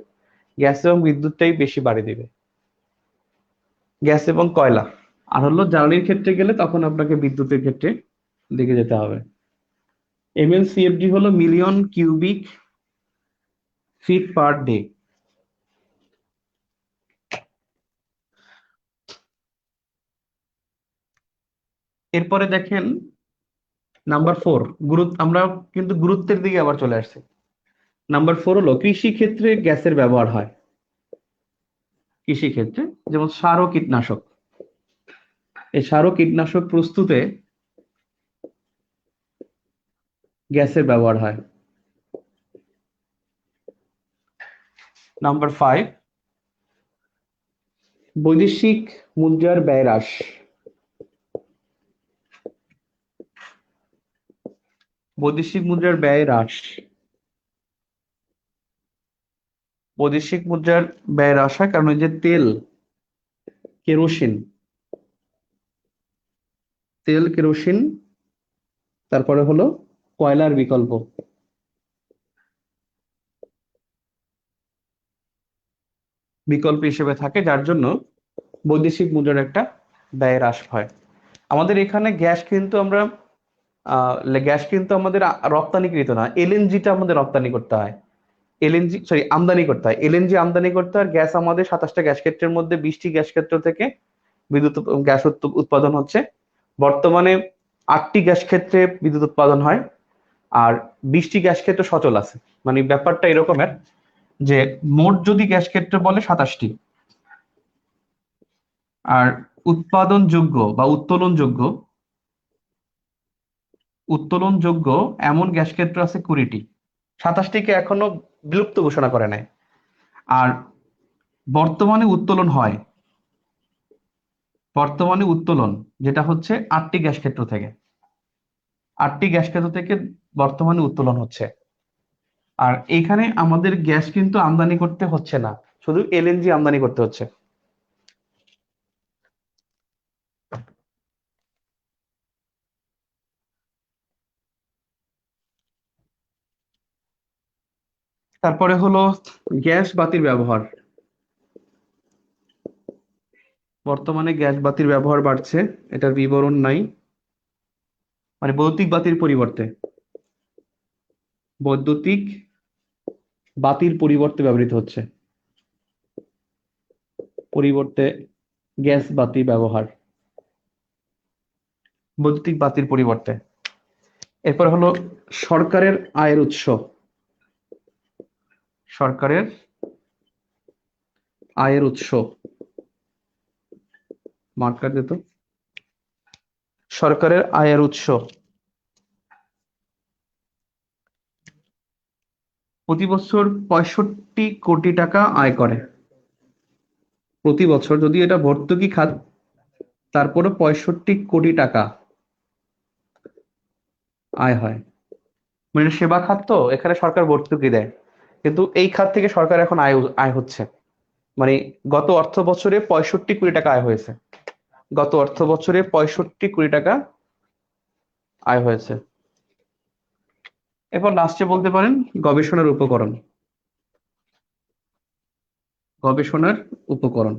গ্যাস এবং বিদ্যুৎটাই বেশি বাড়ি দিবে, গ্যাস এবং কয়লা। আর হলো জ্বালানির ক্ষেত্রে গেলে তখন আপনাকে বিদ্যুতের ক্ষেত্রে দিকে যেতে হবে। MMCFD হলো million cubic feet per day. এরপরে দেখেন নাম্বার 4, আমরা কিন্তু গুরুত্বের দিকে আবার চলে আসছি। নাম্বার 4 হলো কৃষি ক্ষেত্রে গ্যাসের ব্যবহার হয়। কৃষি ক্ষেত্রে যেমন সার ও কীটনাশক, এই সার ও কীটনাশক প্রস্তুতে গ্যাসের ব্যবহার হয়। নাম্বার 5, বৈদেশিক মুদ্রার ব্যয় হ্রাস। বৈদেশিক মুদ্রার ব্যয় হ্রাস, বৈদেশিক মুদ্রার ব্যয় হ্রাস হয় কারণ ওই যে তেল, কেরোসিন, তারপরে হলো কয়লার বিকল্প হিসেবে থাকে, যার জন্য বৈদেশিক মুদ্রার একটা ব্যয় হ্রাস হয়। আমাদের এখানে গ্যাস কিন্তু আমাদের রপ্তানিকৃত না, এলএনজিটা আমাদের রপ্তানি করতে হয়, আমদানি করতে হয়। এলএনজি আমদানি করতে হয়। গ্যাস আমাদের 27টা গ্যাস ক্ষেত্রের মধ্যে 20টি গ্যাস ক্ষেত্র থেকে গ্যাস উৎপাদন হচ্ছে। বর্তমানে 8টি গ্যাস ক্ষেত্রে বিদ্যুৎ উৎপাদন হয়, আর 20টি গ্যাস ক্ষেত্র সচল আছে। মানে ব্যাপারটা এরকমের যে মোট যদি গ্যাস ক্ষেত্র বলে 27টি, আর উৎপাদনযোগ্য বা উত্তোলনযোগ্য এমন গ্যাস ক্ষেত্র আছে 20টি। 27টিকে এখনো বিলুপ্ত ঘোষণা করে নাই। আর বর্তমানে উত্তোলন যেটা হচ্ছে 8টি গ্যাস ক্ষেত্র থেকে, 8টি গ্যাস ক্ষেত্র থেকে বর্তমানে উত্তোলন হচ্ছে। আর এখানে আমাদের গ্যাস কিন্তু আমদানি করতে হচ্ছে না, শুধু এলএনজি আমদানি করতে হচ্ছে। তারপরে হলো গ্যাস বাতির ব্যবহার। বর্তমানে গ্যাস বাতির ব্যবহার বাড়ছে, এটার বিবরণ নাই। মানে বৈদ্যুতিক বাতির পরিবর্তে ব্যবহৃত হচ্ছে, পরিবর্তে গ্যাস বাতি ব্যবহার, বৈদ্যুতিক বাতির পরিবর্তে। এরপর হলো সরকারের আয়ের উৎস। সরকারের আয়ের উৎস, মার্কার দিত। সরকারের আয়ের উৎস প্রতি বছর 65 কোটি টাকা আয় করে। প্রতি বছর, যদি এটা ভর্তুকি খাত, তারপরে 65 কোটি টাকা আয় হয়। মানে এটা সেবা খাত, তো এখানে সরকার ভর্তুকি দেয়, কিন্তু এই খাত থেকে সরকার এখন আয় আয় হচ্ছে। মানে গত অর্থ বছরে 65 কোটি টাকা আয় হয়েছে, গত অর্থ বছরে 65 কোটি টাকা আয় হয়েছে। এরপর লাস্টে বলতে পারেন গবেষণার উপকরণ। গবেষণার উপকরণ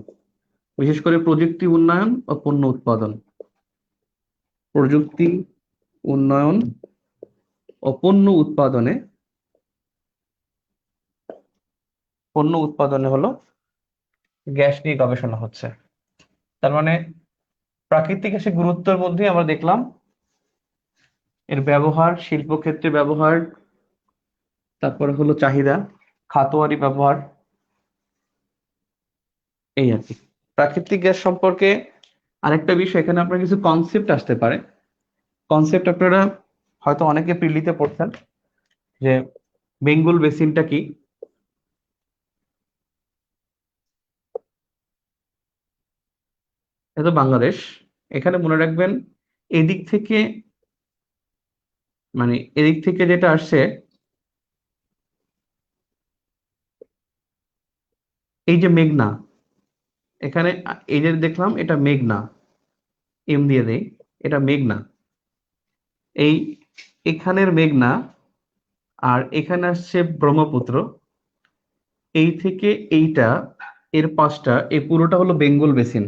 বিশেষ করে প্রযুক্তি উন্নয়ন ও পণ্য উৎপাদন। প্রযুক্তি উন্নয়ন ও পণ্য উৎপাদনে হলো গ্যাস নিয়ে গবেষণা হচ্ছে। তার মানে প্রাকৃতিক গ্যাসের গুরুত্বের মধ্যে আমরা দেখলাম এর ব্যবহার, শিল্পক্ষেত্রে ব্যবহার, তারপরে হলো চাহিদা, খাতোয়ারি ব্যবহার, এই আর কি। প্রাকৃতিক গ্যাস সম্পর্কে আরেকটা বিষয়, এখানে আপনার কিছু কনসেপ্ট আসতে পারে। কনসেপ্ট আপনারা হয়তো অনেকে প্রিলিতে পড়ছেন, যে বেঙ্গল বেসিনটা কি। এটা বাংলাদেশ। এখানে মনে রাখবেন, এদিক থেকে এদিক থেকে যেটা আসছে, এই যে মেঘনা, এখানে এই যে দেখলাম এটা মেঘনা, এম দিয়ে দেই, এটা মেঘনা, এই এখানের মেঘনা, আর এখানে আসছে ব্রহ্মপুত্র, এই থেকে এইটা, এর পাশটা, এই পুরোটা হলো বেঙ্গল বেসিন।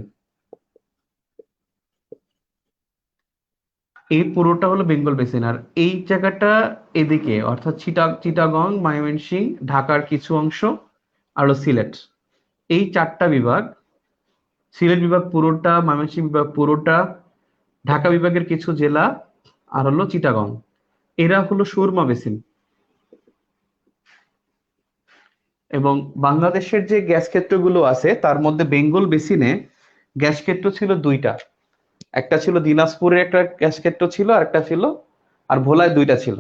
এই পুরোটা হলো বেঙ্গল বেসিন। আর এই জায়গাটা এদিকে, অর্থাৎ চিটাগং, ময়মনসিংহ, ঢাকার কিছু অংশ, আর হলো সিলেট, এই 4টা বিভাগ, সিলেট বিভাগ পুরোটা, ময়মনসিংহ বিভাগ পুরোটা, ঢাকা বিভাগের কিছু জেলা, আর হলো চিটাগং, এরা হলো সুরমা বেসিন। এবং বাংলাদেশের যে গ্যাস ক্ষেত্রগুলো আছে তার মধ্যে বেঙ্গল বেসিনে গ্যাস ক্ষেত্র ছিল 2টা। একটা ছিল দিনাজপুরের একটা গ্যাস ক্ষেত্র ছিল, আর একটা ছিল, আর ভোলায় 2টা ছিল।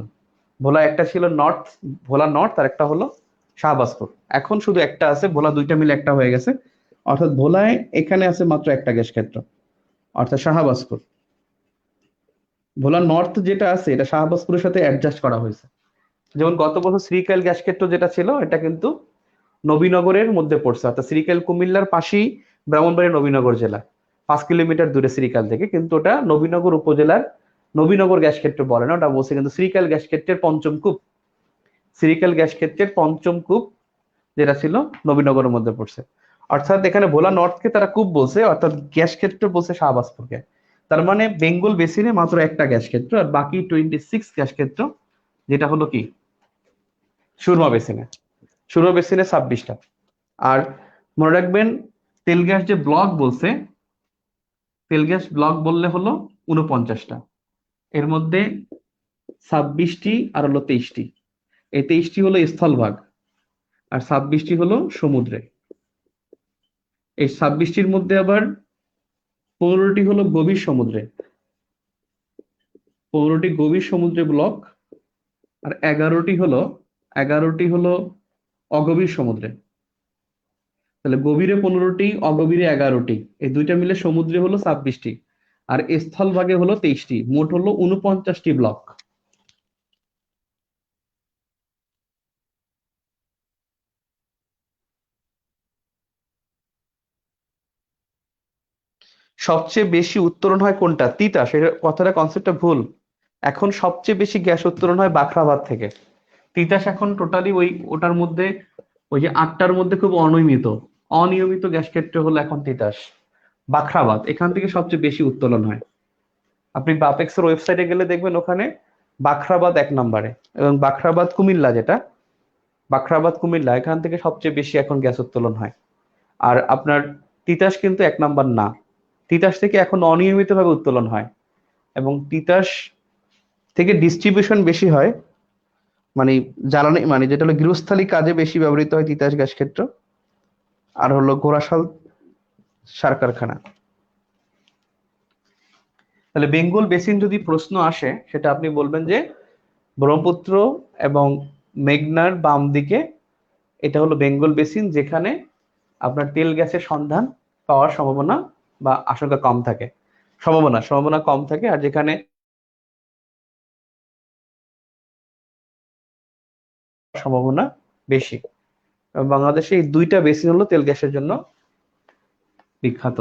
ভোলা একটা ছিল ভোলা নর্থ, আর একটা হলো শাহবাজপুর। এখন শুধু একটা আছে, ভোলা 2টা মিলে একটা হয়ে গেছে, অর্থাৎ ভোলায় এখানে আছে মাত্র একটা গ্যাস ক্ষেত্র, অর্থাৎ শাহবাজপুর। ভোলা নর্থ যেটা আছে এটা শাহবাজপুরের সাথে অ্যাডজাস্ট করা হয়েছে। যেমন গত বছর শ্রীকাইল গ্যাস ক্ষেত্র যেটা ছিল, এটা কিন্তু নবীনগরের মধ্যে পড়ছে, অর্থাৎ শ্রীকাইল কুমিল্লার পাশেই ব্রাহ্মণবাড়িয়া নবীনগর জেলা, 5 কিলোমিটার দূরে শ্রীকাইল থেকে, কিন্তু ওটা নবীনগর উপজেলার নবীনগর গ্যাস ক্ষেত্র বলে না, ওটা বলছে কিন্তু শ্রীকাইল গ্যাস ক্ষেত্রের পঞ্চম কূপ। শ্রীকাইল গ্যাস ক্ষেত্রের পঞ্চম কূপ যেটা ছিল নবীনগরের মধ্যে পড়ছে। অর্থাৎ এখানে ভোলা নর্থকে তারা কূপ বলছে, অর্থাৎ গ্যাস ক্ষেত্র বলছে শাহবাজপুরকে। তার মানে বেঙ্গল বেসিনে মাত্র একটা গ্যাস ক্ষেত্র, আর বাকি 26 গ্যাস ক্ষেত্র, যেটা হলো কি সুরমা বেসিনে। সুরমা বেসিনে 26টা। আর মনে রাখবেন, তেল গ্যাস যে ব্লক বলছে, তেল গ্যাস ব্লক বললে হলো 49টা। এর মধ্যে 26টি আর হলো 23টি, এই 23টি হলো স্থলভাগ, আর 26টি হলো সমুদ্রে। এই 26টির মধ্যে আবার 15টি হলো গভীর সমুদ্রে, 15টি গভীর সমুদ্রে ব্লক, আর 11টি হলো অগভীর সমুদ্রে। তাহলে গভীরে 15টি, অগভীরে 11টি, এই দুইটা মিলে সমুদ্রে হলো 26টি, আর স্থলভাগে হলো 23টি, মোট হলো 49টি ব্লক। সবচেয়ে বেশি উত্তোলন হয় কোনটা? তিতাস। এর কথাটা, কনসেপ্টটা ভুল। এখন সবচেয়ে বেশি গ্যাস উত্তোলন হয় বাখরাবাদ থেকে। তিতাস এখন টোটালি ওটার মধ্যে, ওই যে 8টার মধ্যে খুব অনিয়মিত গ্যাস ক্ষেত্র হলো এখন তিতাস। বাখরাবাদ এখান থেকে সবচেয়ে বেশি উত্তোলন হয়। আপনি বাপেক্সের ওয়েবসাইটে গেলে দেখবেন ওখানে বাখরাবাদ 1 নম্বরে, এবং বাখরাবাদ কুমিল্লা এখান থেকে সবচেয়ে বেশি এখন গ্যাস উত্তোলন হয়। আর আপনার তিতাস কিন্তু 1 নম্বর না, তিতাস থেকে এখন অনিয়মিতভাবে উত্তোলন হয়, এবং তিতাস থেকে ডিস্ট্রিবিউশন বেশি হয়, মানে জ্বালানি, মানে যেটা হলো গৃহস্থালী কাজে বেশি ব্যবহৃত হয় তিতাস গ্যাস ক্ষেত্র, আর হলো ঘোড়াশাল সার কারখানা। তাহলে বেঙ্গল বেসিন যদি প্রশ্ন আসে, সেটা আপনি বলবেন যে ব্রহ্মপুত্র এবং মেঘনার বাম দিকে এটা হলো বেঙ্গল বেসিন, যেখানে আপনার তেল গ্যাসের সন্ধান পাওয়ার সম্ভাবনা বা আশঙ্কা কম থাকে, সম্ভাবনা কম থাকে, আর যেখানে সম্ভাবনা বেশি। বাংলাদেশে এই দুইটা বেসিন হলো তেল গ্যাসের জন্য বিখ্যাত।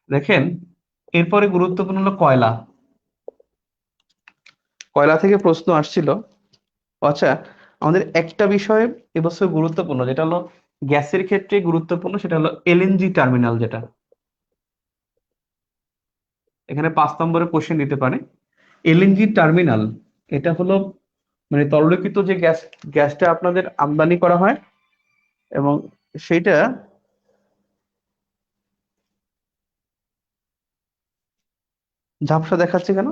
দেখেন, এরপরে গুরুত্বপূর্ণ হলো কয়লা। কয়লা থেকে প্রশ্ন আসছিল। আচ্ছা, আমাদের একটা বিষয় এবছর গুরুত্বপূর্ণ, যেটা হলো গ্যাসের ক্ষেত্রে গুরুত্বপূর্ণ, সেটা হলো এলএনজি টার্মিনাল। যেটা এখানে 5 নম্বরে কোশ্চেন দিতে পারে। এলএনজি টার্মিনাল এটা হলো মানে তরলীকৃত যে গ্যাসটা আপনাদের আমদানি করা হয়, এবং সেইটা ঝাপসা দেখাচ্ছে কেন?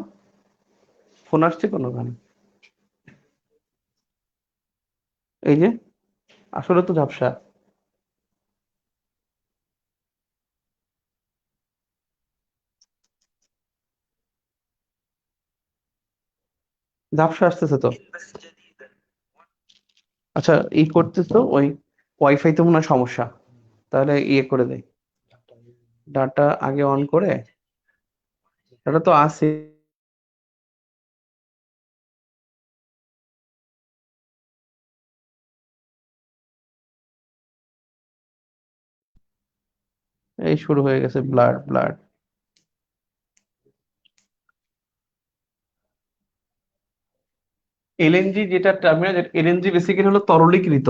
ফোন আসছে কোনো গান? এই যে, আসলে তো ঝাপসা। ঝাপসা আসতেছে তো। আচ্ছা, করতেছো ওই ওয়াইফাই তো মনে হয় সমস্যা। তাহলে করে দেয়, ডাটা আগে অন করে। ডাটা তো আছে। এই শুরু হয়ে গেছে ব্লার ব্লার। এলএনজি যেটা টার্মিনাল, এলএনজি বেসিক্যালি হলো তরলীকৃত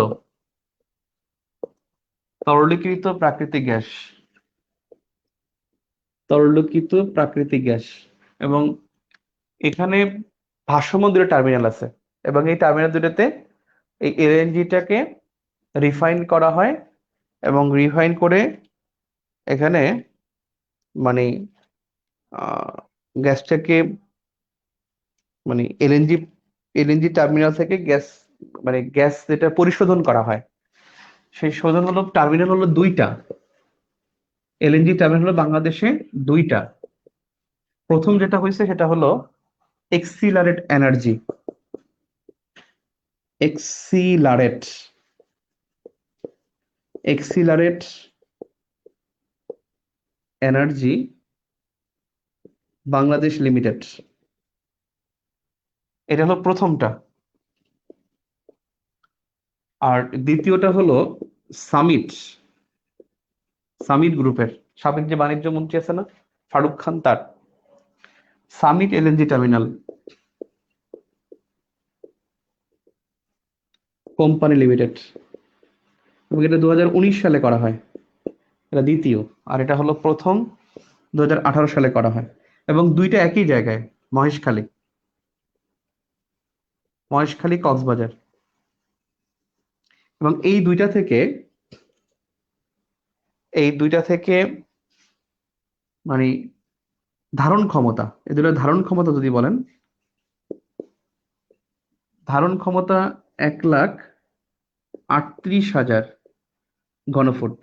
প্রাকৃতিক গ্যাস, তরলীকৃত প্রাকৃতিক গ্যাস। এবং এখানে ভাসমান দুটো টার্মিনাল আছে, এবং এই টার্মিনাল দুটোতে এই এলএনজিটাকে রিফাইন করা হয়, এবং রিফাইন করে এখানে মানে গ্যাসটাকে, মানে এলএনজি টার্মিনাল থেকে গ্যাস, মানে গ্যাস যেটা পরিশোধন করা হয়, সেই শোধন হলো টার্মিনাল হলো 2টা। এলএনজি টার্মিনাল হলো বাংলাদেশে 2টা। প্রথম যেটা হয়েছে সেটা হলো Excelerate energy, Excelerate Excelerate energy Bangladesh limited, এটা হলো প্রথমটা। আর দ্বিতীয়টা হলো সামিট, সামিট গ্রুপের সাবেক যে বাণিজ্য মন্ত্রী আছে না, ফারুক খান, তার summit LNG terminal company limited, এবং এটা 2019 সালে করা হয়। এটা দ্বিতীয়, আর এটা হলো প্রথম 2018 সালে করা হয়, এবং দুইটা একই জায়গায়, মহেশখালী। মহেশখালী, কক্সবাজার। এবং এই দুইটা থেকে মানে ধারণ ক্ষমতা, এই দুটো ধারণ ক্ষমতা যদি বলেন, ধারণ ক্ষমতা 1,38,000 ঘনফুট,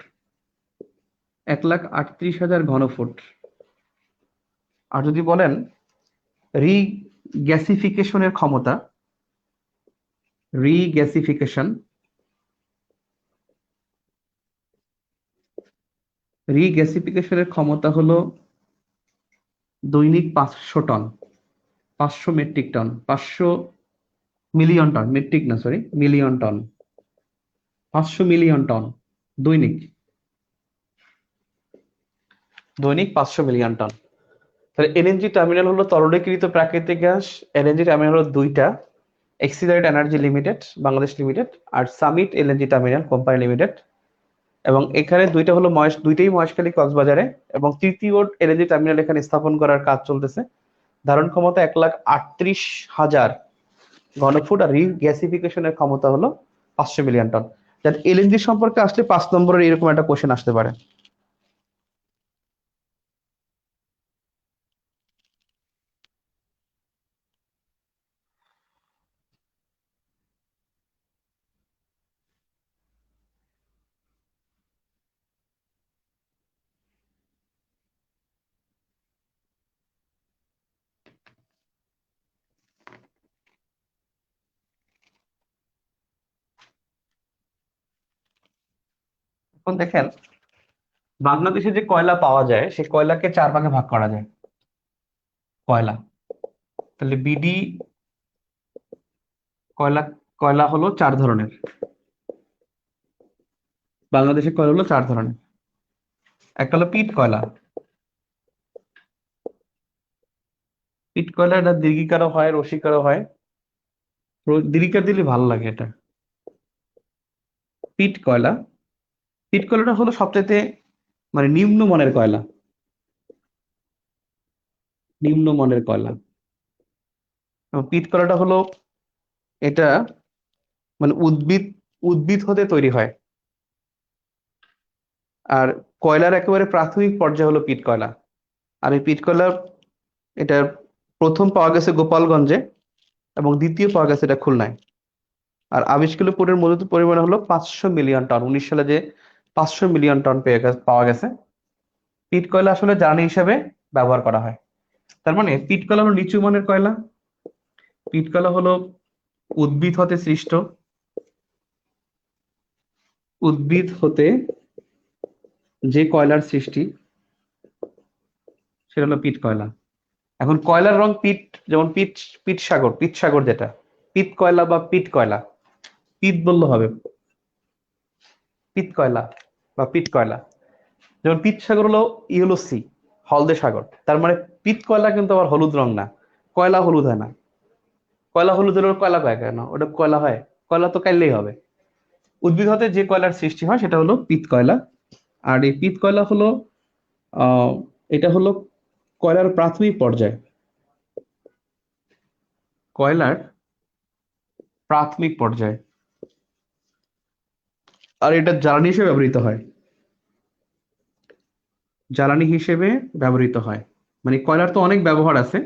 1,38,000 ঘনফুট। আর যদি বলেন রিগ্যাসিফিকেশনের ক্ষমতা, রিগ্যাসিফিকেশন রিগ্যাসিফিকেশনের ক্ষমতা হলো দৈনিক 500 ton, 500 metric ton, 500 million ton, metric না sorry, million ton, 500 million ton দৈনিক, দৈনিক 500 মিলিয়ন টন। তাহলে এলএনজি টার্মিনাল হলো তরলীকৃত প্রাকৃতিক গ্যাস। এলএনজি টার্মিনাল হলো দুইটা, Excelerate energy limited Bangladesh limited আর Summit LNG terminal company limited. এবং এখানে দুইটাই মহেশখালী কক্সবাজারে, এবং তৃতীয় এলএনজি টার্মিনাল এখানে স্থাপন করার কাজ চলতেছে। ধারণ ক্ষমতা 1,38,000 ঘনফুট আর রিগ্যাসিফিকেশনের ক্ষমতা হলো 500 মিলিয়ন টন। যাতে এলএনজি সম্পর্কে আসলে 5 নম্বরের এরকম একটা কোশ্চেন আসতে পারে। এখন দেখেন, বাংলাদেশে যে কয়লা পাওয়া যায় সেই কয়লাকে 4 ভাগে ভাগ করা যায়। কয়লা, তাহলে বিডি কয়লা, কয়লা হলো 4 ধরনের। বাংলাদেশে কয়লা হলো 4 ধরনের। একটা হলো পিট কয়লা। পিট কয়লা এটা দীর্ঘিকারও হয়, রসিকারও হয়। দীর্ঘিকার দিলে ভালো লাগে এটা। পিট কয়লা, পিট কয়লাটা হলো সবচাইতে নিম্ন মানের কয়লা, নিম্ন মানের কয়লা। এবং পিট কয়লাটা হলো এটা উদ্ভিদ উদ্ভিদ হতে তৈরি হয়। আর কয়লার একেবারে প্রাথমিক পর্যায়ে হলো পিট কয়লা। আর এই পিট কয়লা এটা প্রথম পাওয়া গেছে গোপালগঞ্জে, এবং দ্বিতীয় পাওয়া গেছে এটা খুলনায়। আর আবিষ্কৃত পুরের মজুদ পরিমাণ হলো 500 মিলিয়ন টন। 19 সালে যে 500 মিলিয়ন টন পাওয়া গেছে। পিট কয়লা আসলে জ্বালানি হিসেবে ব্যবহার করা হয়। তার মানে পিট কয়লা হলো নিচু মানের কয়লা। পিট কয়লা হলো উদ্ভিদ হতে সৃষ্ট, উদ্ভিদ হতে যে কয়লার সৃষ্টি সেটা হলো পিট কয়লা। এখন কয়লার রং পিট, যেমন পিট সাগর যেটা পিট কয়লা বা পিট কয়লা, পিট বললে হবে, পিত কয়লা বা পিট কয়লা। যেমন পিত সাগর হলো ইয়েলো সি, হলদে সাগর। তার মানে পিত কয়লা কিন্তু আবার হলুদ রং না, কয়লা হলুদ হয় না। কয়লা হলুদ হলে কয়লা কয় কেন, ওটা কয়লা হয়? কয়লা তো কাইলেই হবে। উদ্ভিদ হতে যে কয়লার সৃষ্টি হয় সেটা হলো পিত কয়লা। আর এই পিত কয়লা হলো আহ এটা হলো কয়লার প্রাথমিক পর্যায়, কয়লার প্রাথমিক পর্যায়। আর এটা জ্বালানি হিসেবে ব্যবহৃত হয়, জ্বালানি হিসেবে ব্যবহৃত হয়। কয়লার তো অনেক ব্যবহার আছে,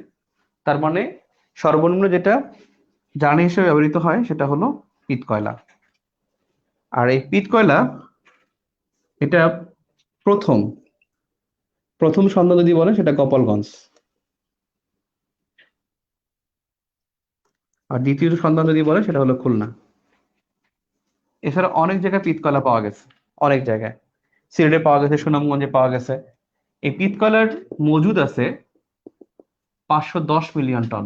তার মানে সর্বনিম্ন যেটা জ্বালানি হিসেবে ব্যবহৃত হয় সেটা হলো পিট কয়লা। আর এই পিট কয়লা এটা প্রথম প্রথম সন্ধান যদি বলে সেটা গোপালগঞ্জ, আর দ্বিতীয় সন্ধান যদি বলে সেটা হলো খুলনা। এছাড়া অনেক জায়গায় পিট কয়লা পাওয়া গেছে, অনেক জায়গায় সিলেটে পাওয়া গেছে, সুনামগঞ্জে পাওয়া গেছে। এই পিট কয়লার মজুদ আছে 510 মিলিয়ন টন।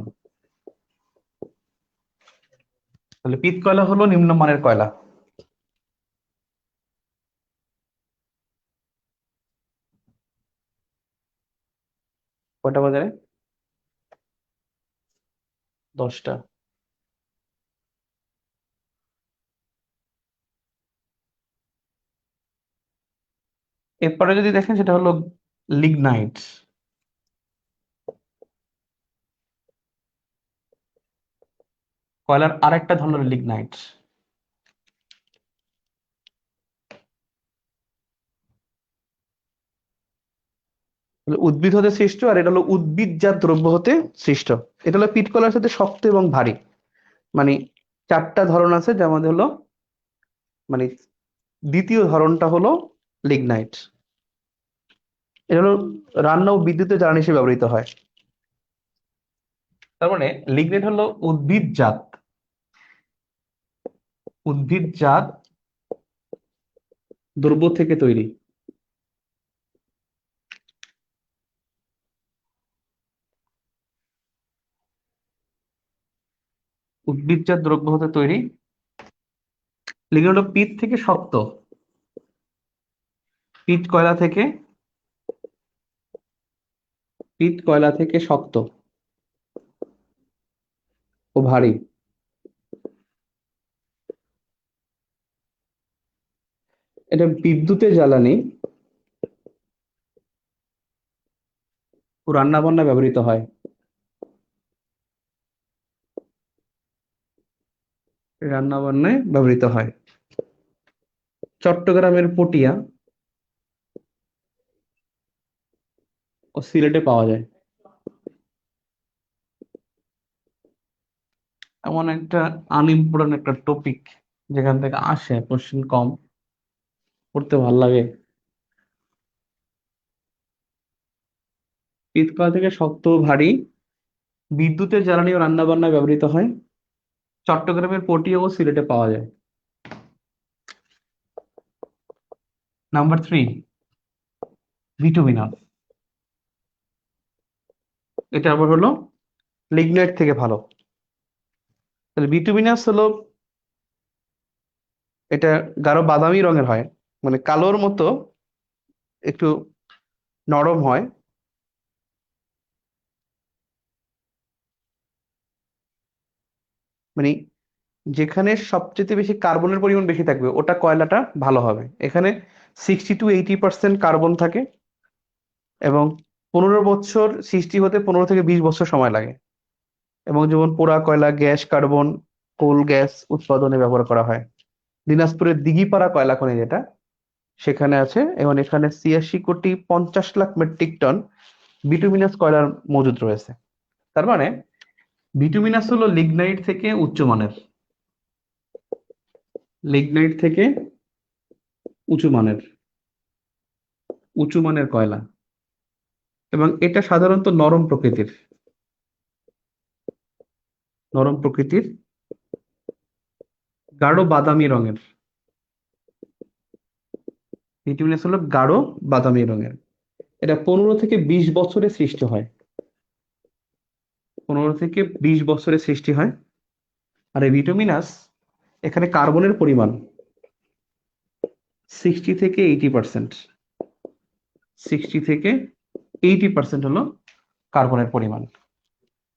তাহলে পিট কয়লা হলো নিম্নমানের কয়লা। কয়টা বাজারে? 10টা। এরপরে যদি দেখেন সেটা হলো লিগনাইট। কয়লার আরেকটা ধরন হলো লিগনাইট। উদ্ভিদ হতে সৃষ্ট, আর এটা হলো উদ্ভিদজাত দ্রব্য হতে সৃষ্ট। এটা হলো পিট কয়লার সাথে শক্ত এবং ভারী। মানে চারটা ধরন আছে, যার মধ্যে হলো মানে দ্বিতীয় ধরনটা হলো লিগনাইট। এটা হলো রান্না ও বিদ্যুতের জ্বালানি হিসেবে ব্যবহৃত হয়। তার মানে লিগনাইট হলো উদ্ভিদজাত দ্রব্য থেকে তৈরি। উদ্ভিদজাত দ্রব্য হতে তৈরি। লিগনাইট হলো পিট থেকে শক্ত, পিট কয়লা থেকে পিট কয়লা থেকে শক্ত ও ভারী। এটা বিদ্যুতের জ্বালানি ও রান্না বান্নায় ব্যবহৃত হয়। রান্না বান্নায় ব্যবহৃত হয়। চট্টগ্রামের পটিয়া ও সিলেটে পাওয়া যায়। এমন একটা আনইম্পর্টেন্ট একটা টপিক, যেখান থেকে আসে কোশ্চেন কম, পড়তে ভাল লাগে। পিতকলা থেকে শক্ত ও ভারী, বিদ্যুতের জ্বালানি ও রান্না বান্নায় ব্যবহৃত হয়। চট্টগ্রামের পটিয়া ও সিলেটে পাওয়া যায়। Number 3, bituminous. এটা আবার হলো লিগনাইট থেকে ভালো। তাহলে বিটুমিনাস হলো, এটা গাঢ় বাদামি রঙের হয়, মানে কালোর মতো, একটু নরম হয়। মানে যেখানে সবচেয়ে বেশি কার্বনের পরিমাণ বেশি থাকবে ওটা কয়লাটা ভালো হবে। এখানে 60 to 80% কার্বন থাকে, এবং 15 বছর সৃষ্টি হতে 15 থেকে 20 বছর সময় লাগে। এবং যেমন পোড়া কয়লা গ্যাস কার্বন কোল গ্যাস উৎপাদনে ব্যবহার করা হয়। দিনাজপুরের দিঘিপাড়া কয়লা খনি যেটা, সেখানে আছে, এবং এখানে 86 কোটি 50 লাখ মেট্রিক টন বিটুমিনাস কয়লার মজুদ রয়েছে। তার মানে বিটুমিনাস হলো লিগনাইট থেকে উচ্চমানের, লিগনাইট থেকে উঁচু মানের উঁচু মানের কয়লা। এবং এটা সাধারণত নরম প্রকৃতির গাঢ় বাদামি রঙের। বিটুমিনাস হলো গাঢ় বাদামি রঙের। এটা 15 থেকে 20 বছরে সৃষ্টি হয়। 15 থেকে 20 বছরে সৃষ্টি হয়। আর এই বিটুমিনাস, এখানে কার্বনের পরিমাণ 60 থেকে 80%। 60 থেকে 80% হলো কার্বনের পরিমাণ।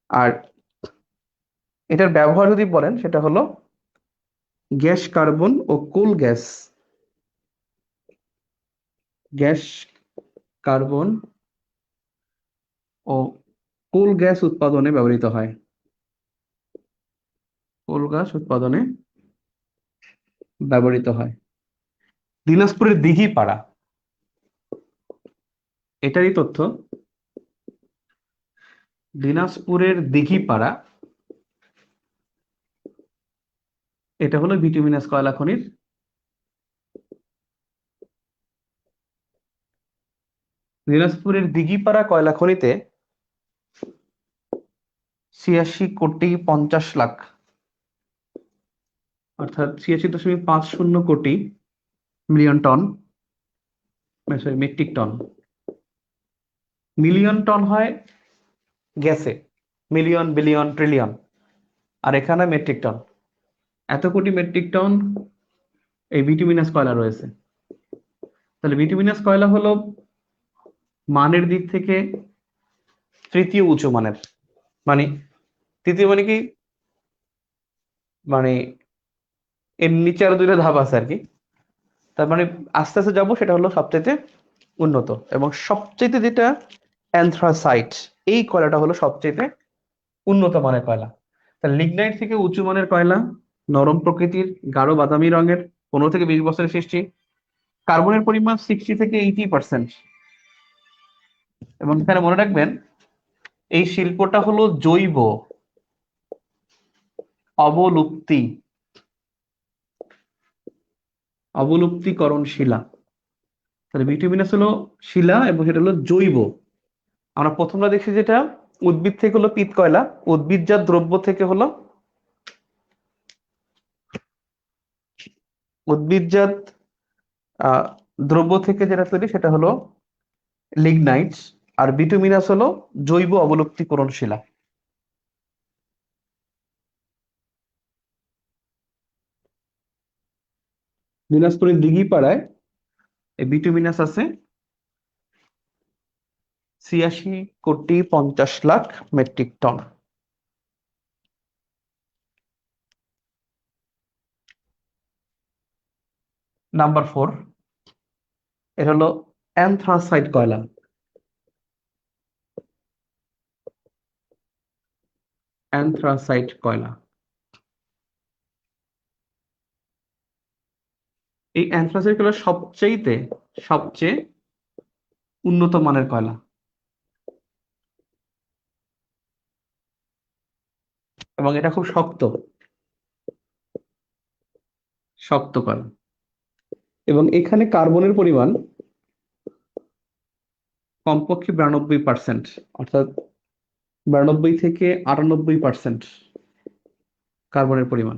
আর এটার ব্যবহার যদি বলেন, সেটা হলো গ্যাস কার্বন ও কোল গ্যাস কার্বন ও কোল গ্যাস উৎপাদনে ব্যবহৃত হয়। কোল গ্যাস উৎপাদনে ব্যবহৃত হয়। দিনাজপুরের দিঘিপাড়া, এটারই তথ্য। দিনাজপুরের দিঘিপাড়া, এটা হলো বিটুমিনাস কয়লা খনির। দিনাজপুরের দিঘিপাড়া কয়লা খনিতে 86 কোটি 50 লাখ, অর্থাৎ 86.50 crore million ton, sorry metric ton. Million ton হয় গ্যাসে, মিলিয়ন বিলিয়ন ট্রিলিয়ন, আর এখানে মেট্রিক টন। এত কোটি মেট্রিক টন এই বিটুমিনাস কয়লা রয়েছে। তাহলে বিটুমিনাস কয়লা হলো মানের দিক থেকে তৃতীয় উঁচু মানের। মানে তৃতীয় মানে কি, মানে এর নিচে আরো দুইটা ধাপ আছে আর কি। তার মানে আস্তে আস্তে যাবো, সেটা হলো সবচেয়ে উন্নত এবং সবচেয়ে যেটা অ্যানথ্রাসাইট, এই কয়লাটা হলো সবচেয়ে উন্নত মানের কয়লা। লিগনাইট থেকে উঁচু মানের কয়লা, নরম প্রকৃতির, গাঢ় বাদামি রঙের, 15 থেকে 20 বছরের সৃষ্টি, কার্বনের পরিমাণ 60 থেকে 80%। এবং এখানে মনে রাখবেন এই শিল্পটা হলো জৈব অবলুপ্তি অবলুপ্তিকরণ শিলা। তাহলে বিটুমিনাস হলো শিলা এবং সেটা হলো জৈব। আমরা প্রথমটা দেখছি যেটা উদ্ভিদ থেকে হলো পিত কয়লা, উদ্ভিদজাত দ্রব্য থেকে হলো উদ্ভিদজাত আহ দ্রব্য থেকে যেটা তৈরি সেটা হলো লিগনাইটস। আর বিটুমিনাস হলো জৈব অবলুপ্তিকরণ শিলা। দিনাজপুরের দিঘিপাড়ায় এই বিটুমিনাস আছে 86 কোটি 50 লাখ মেট্রিক টন। নাম্বার 4, এটা হলো অ্যানথ্রাসাইট কয়লা। অ্যানথ্রাসাইট কয়লা, এই অ্যানথ্রাসাইট কয়লা সবচেয়ে উন্নত মানের কয়লা এবং এটা খুব শক্ত শক্ত কয়লা। এবং এখানে কার্বনের পরিমাণ কমপক্ষে 92%, অর্থাৎ 92 থেকে 98% কার্বনের পরিমাণ।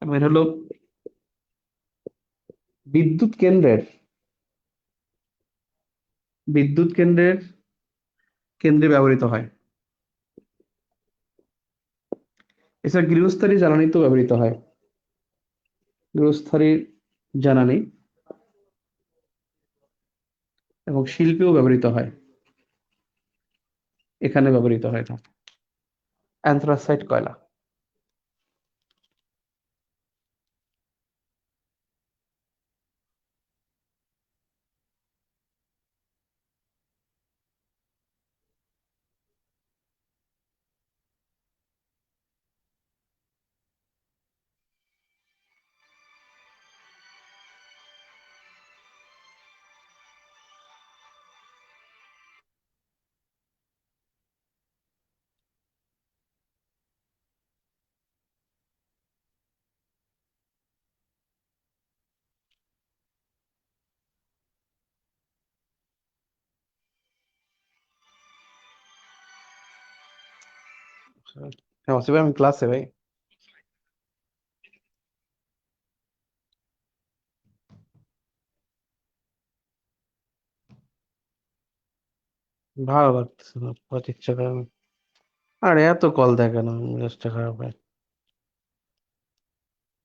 এবং এটা হলো বিদ্যুৎ কেন্দ্রের বিদ্যুৎ কেন্দ্রের কেন্দ্রে ব্যবহৃত হয়। এছাড়া গৃহস্থালী জ্বালানিতেও ব্যবহৃত হয়। গৃহস্থালী জ্বালানি এবং শিল্পেও ব্যবহৃত হয়, এখানে ব্যবহৃত হয় না। অ্যানথ্রাসাইট কয়লা। হ্যাঁ ওসি ভাই, আমি ক্লাসে ভাই। ভালো লাগতেছে না, বহুত ইচ্ছা করে না। আরে এত কল দেয় কেন, মেজাজটা খারাপ হয়।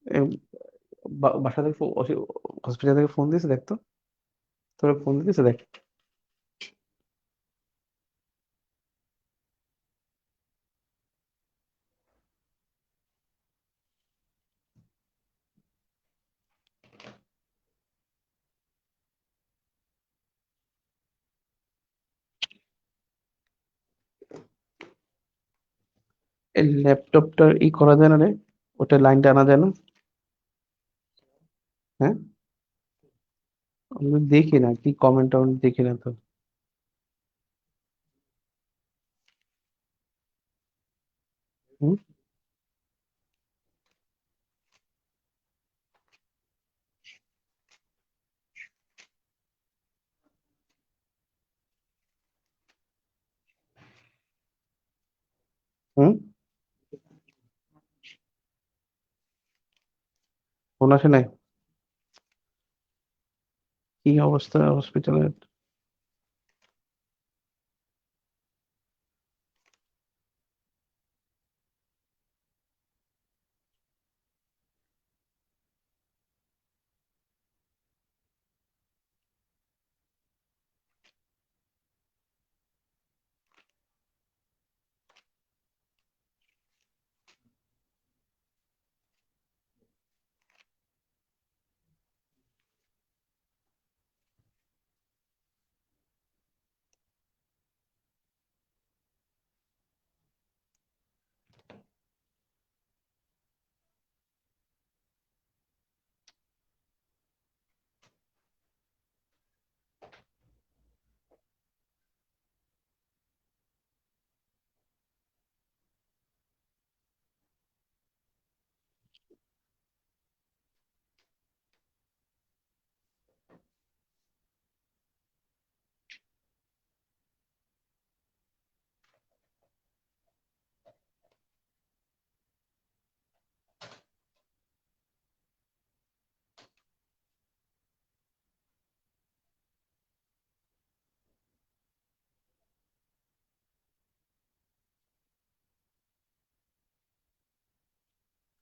এ, বাসা থেকে হসপিটাল থেকে ফোন দিয়েছে দেখতো, তোর ফোন দিয়েছে দেখ। এই ল্যাপটপটা করা যায় না রে, ওটা লাইনটা আনা যায় না? হ্যাঁ, আমি দেখি না কি কমেন্ট টমেন্ট দেখি না তো। হুম। হুম। ফোন আসে নাই? কি অবস্থা হসপিটালের?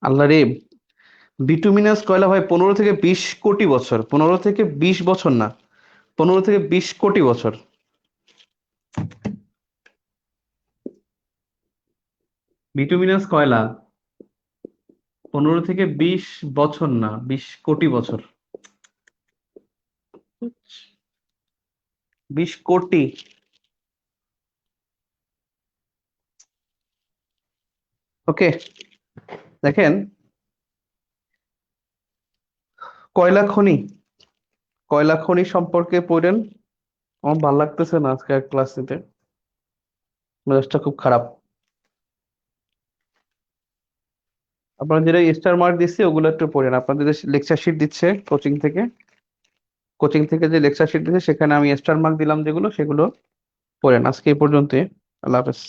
আল্লাহ রে, বিটুমিনাস কয়লা ভাই 15 থেকে 20 কোটি বছর, 15 থেকে 20 বছর না, 15 থেকে 20 কোটি বছর। বিটুমিনাস কয়লা 15 থেকে 20 বছর না, 20 কোটি বছর। 20 কোটি। ওকে, দেখেন, কয়লা খনি, কয়লা খনি সম্পর্কে পড়েন। আমার ভালো লাগতেছে না আজকে ক্লাস নিতে, মেজাজটা খুব খারাপ। আপনারা যেটা স্টার মার্ক দিচ্ছে ওগুলো একটু পড়েন, আপনাদের যে লেকচার শিট দিচ্ছে কোচিং থেকে, কোচিং থেকে যে লেকচার শিট দিচ্ছে সেখানে আমি স্টার মার্ক দিলাম যেগুলো, সেগুলো পড়েন। আজকে এই পর্যন্ত, আল্লাহ হাফেজ।